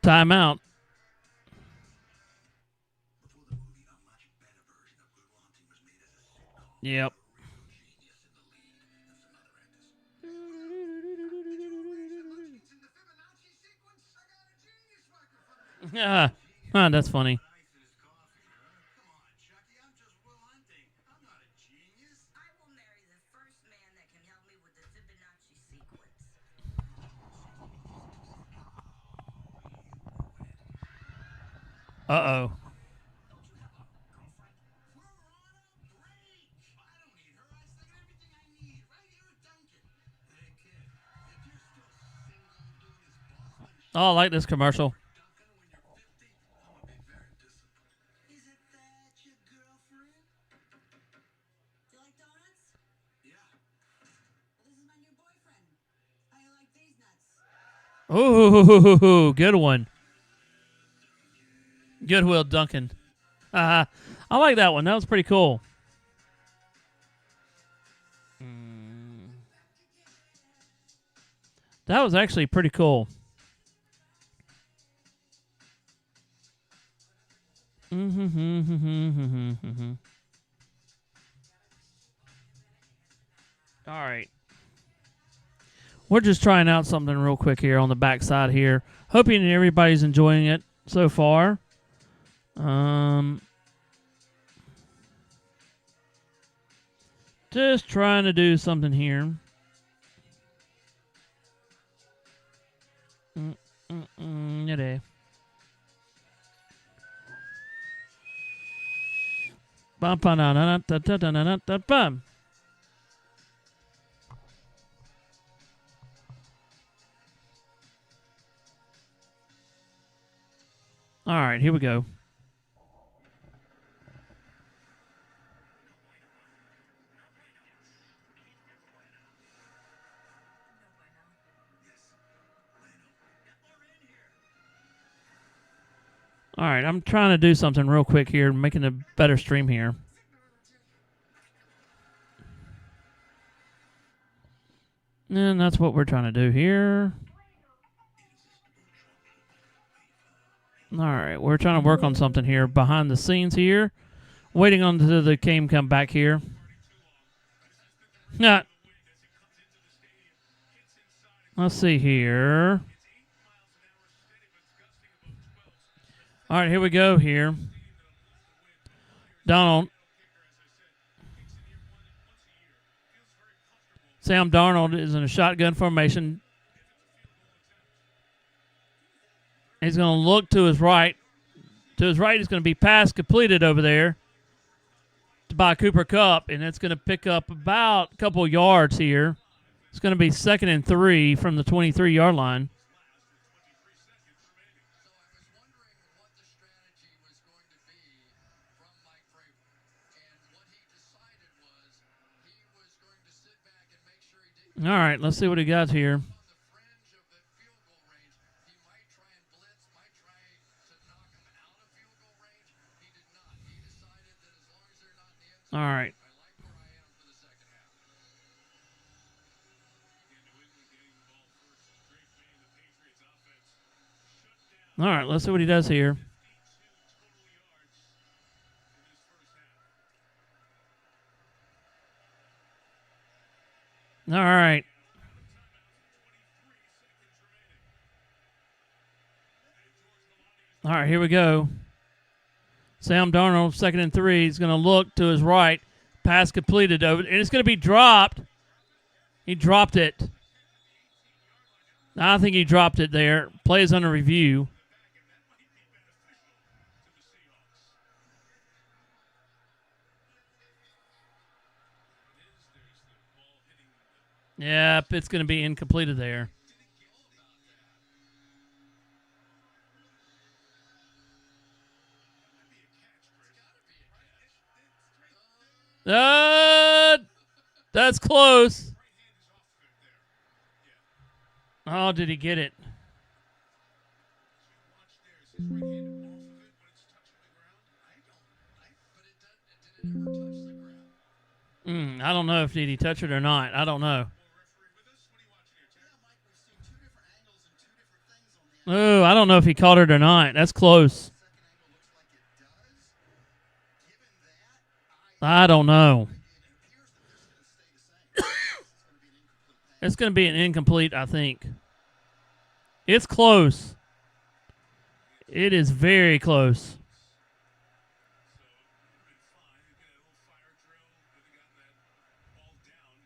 Timeout. Yep. Yeah, that's funny. Uh-oh. Oh, I like this commercial. Is it that your girlfriend? Do you like donuts? Yeah. Well, this is my new boyfriend. How you like these nuts? Ooh, good one. Goodwill Duncan. I like that one. That was pretty cool. That was actually pretty cool. All right. We're just trying out something real quick here on the backside here. Hoping everybody's enjoying it so far. Just trying to do something here. Yeah. Bum. All right, here we go. All right, I'm trying to do something real quick here, making a better stream here. And that's what we're trying to do here. All right, we're trying to work on something here behind the scenes here. Waiting on the game come back here. Nah. Let's see here. All right, here we go here. Donald. Sam Darnold is in a shotgun formation. He's going to look to his right. To his right is going to be pass completed over there by Cooper Kupp, and it's going to pick up about a couple yards here. It's going to be 2nd and 3 from the 23-yard line. All right, let's see what he got here. All right. All right, let's see what he does here. All right. All right, here we go. Sam Darnold, 2nd and 3. He's going to look to his right. Pass completed over, and it's going to be dropped. He dropped it. I think he dropped it there. Play is under review. Yep, it's going to be incompleted there. That's close. Oh, did he get it? I don't know if did he touch it or not. I don't know. Oh, I don't know if he caught it or not. That's close. I don't know. It's going to be an incomplete, I think. It's close. It is very close.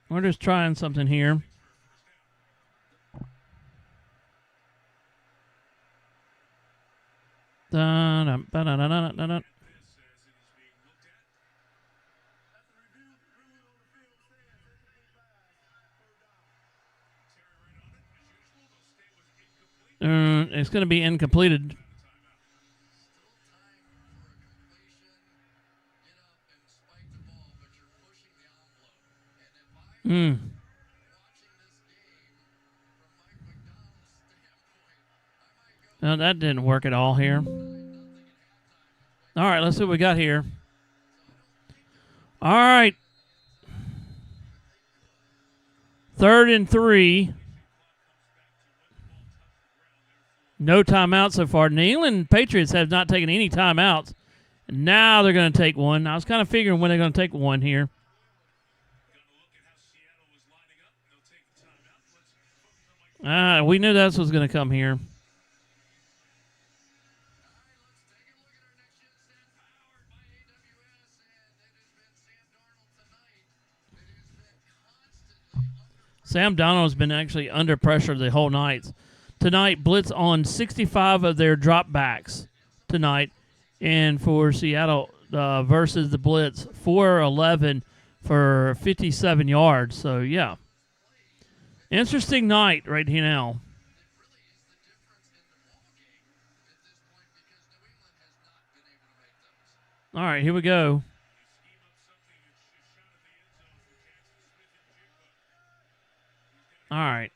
We're just trying something here. It's going to be incompleted. No, that didn't work at all here. All right, let's see what we got here. All right. 3rd and 3. No timeout so far. The England Patriots have not taken any timeouts. And now they're going to take one. I was kind of figuring when they're going to take one here. We knew that's what's going to come here. Sam Darnold's been actually under pressure the whole night. Tonight, blitz on 65 of their dropbacks tonight. And for Seattle versus the blitz, 4-11 for 57 yards. So, yeah. Interesting night right here now. All right, here we go. All right.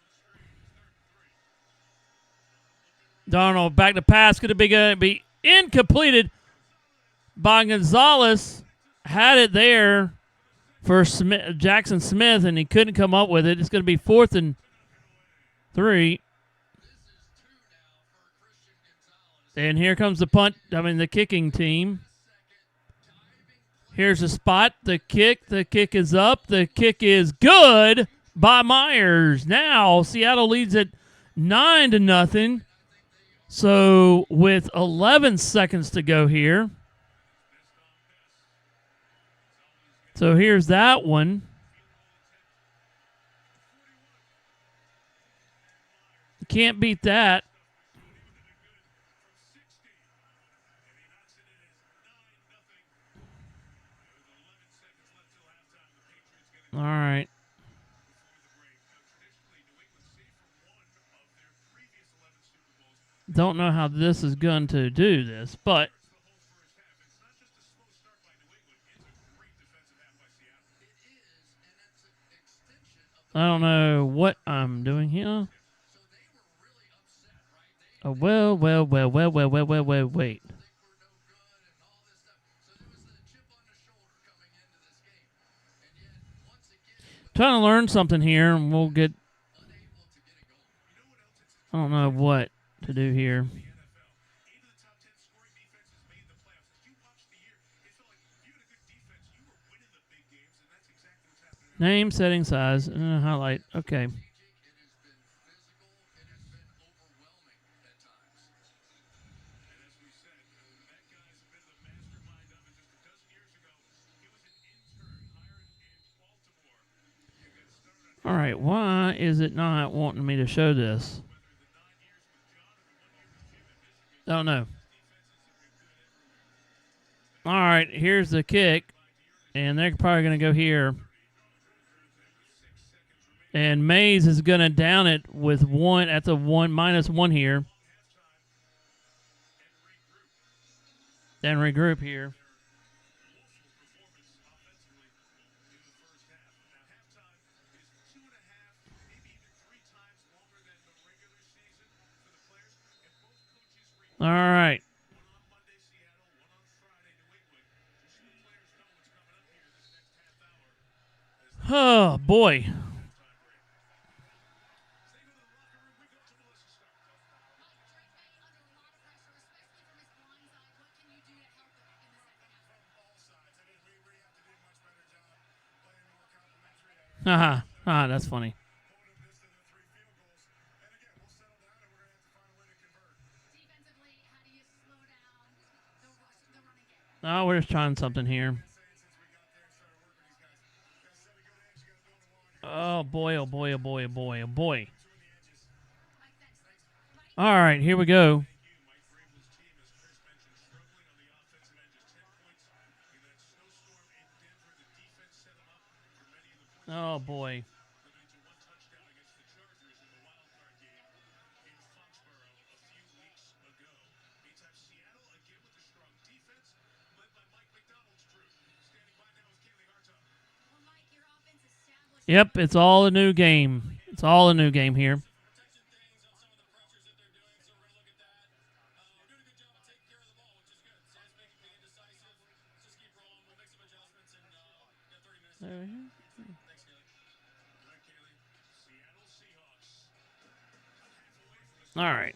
Darnold back to pass. Could it be incompleted by Gonzalez. Had it there for Jackson Smith, and he couldn't come up with it. It's going to be 4th and 3. And here comes the kicking team. Here's the spot, the kick. The kick is up. The kick is good by Myers. Now Seattle leads it 9-0. So with 11 seconds to go here. So here's that one. You can't beat that. All right. Don't know how this is going to do this, but I don't know what I'm doing here. Oh, wait. Trying to learn something here, and we'll get. I don't know what to do here. Name, setting, size, and highlight. Okay. All right, why is it not wanting me to show this? I don't know. All right, here's the kick, and they're probably going to go here. And Mays is going to down it with one at the -1 here. And regroup here. All right. Oh, boy. That's funny. Oh, we're just trying something here. Oh, boy, oh, boy, oh, boy, oh, boy, oh, boy. All right, here we go. Oh, boy. Yep, it's all a new game. It's all a new game here. All right.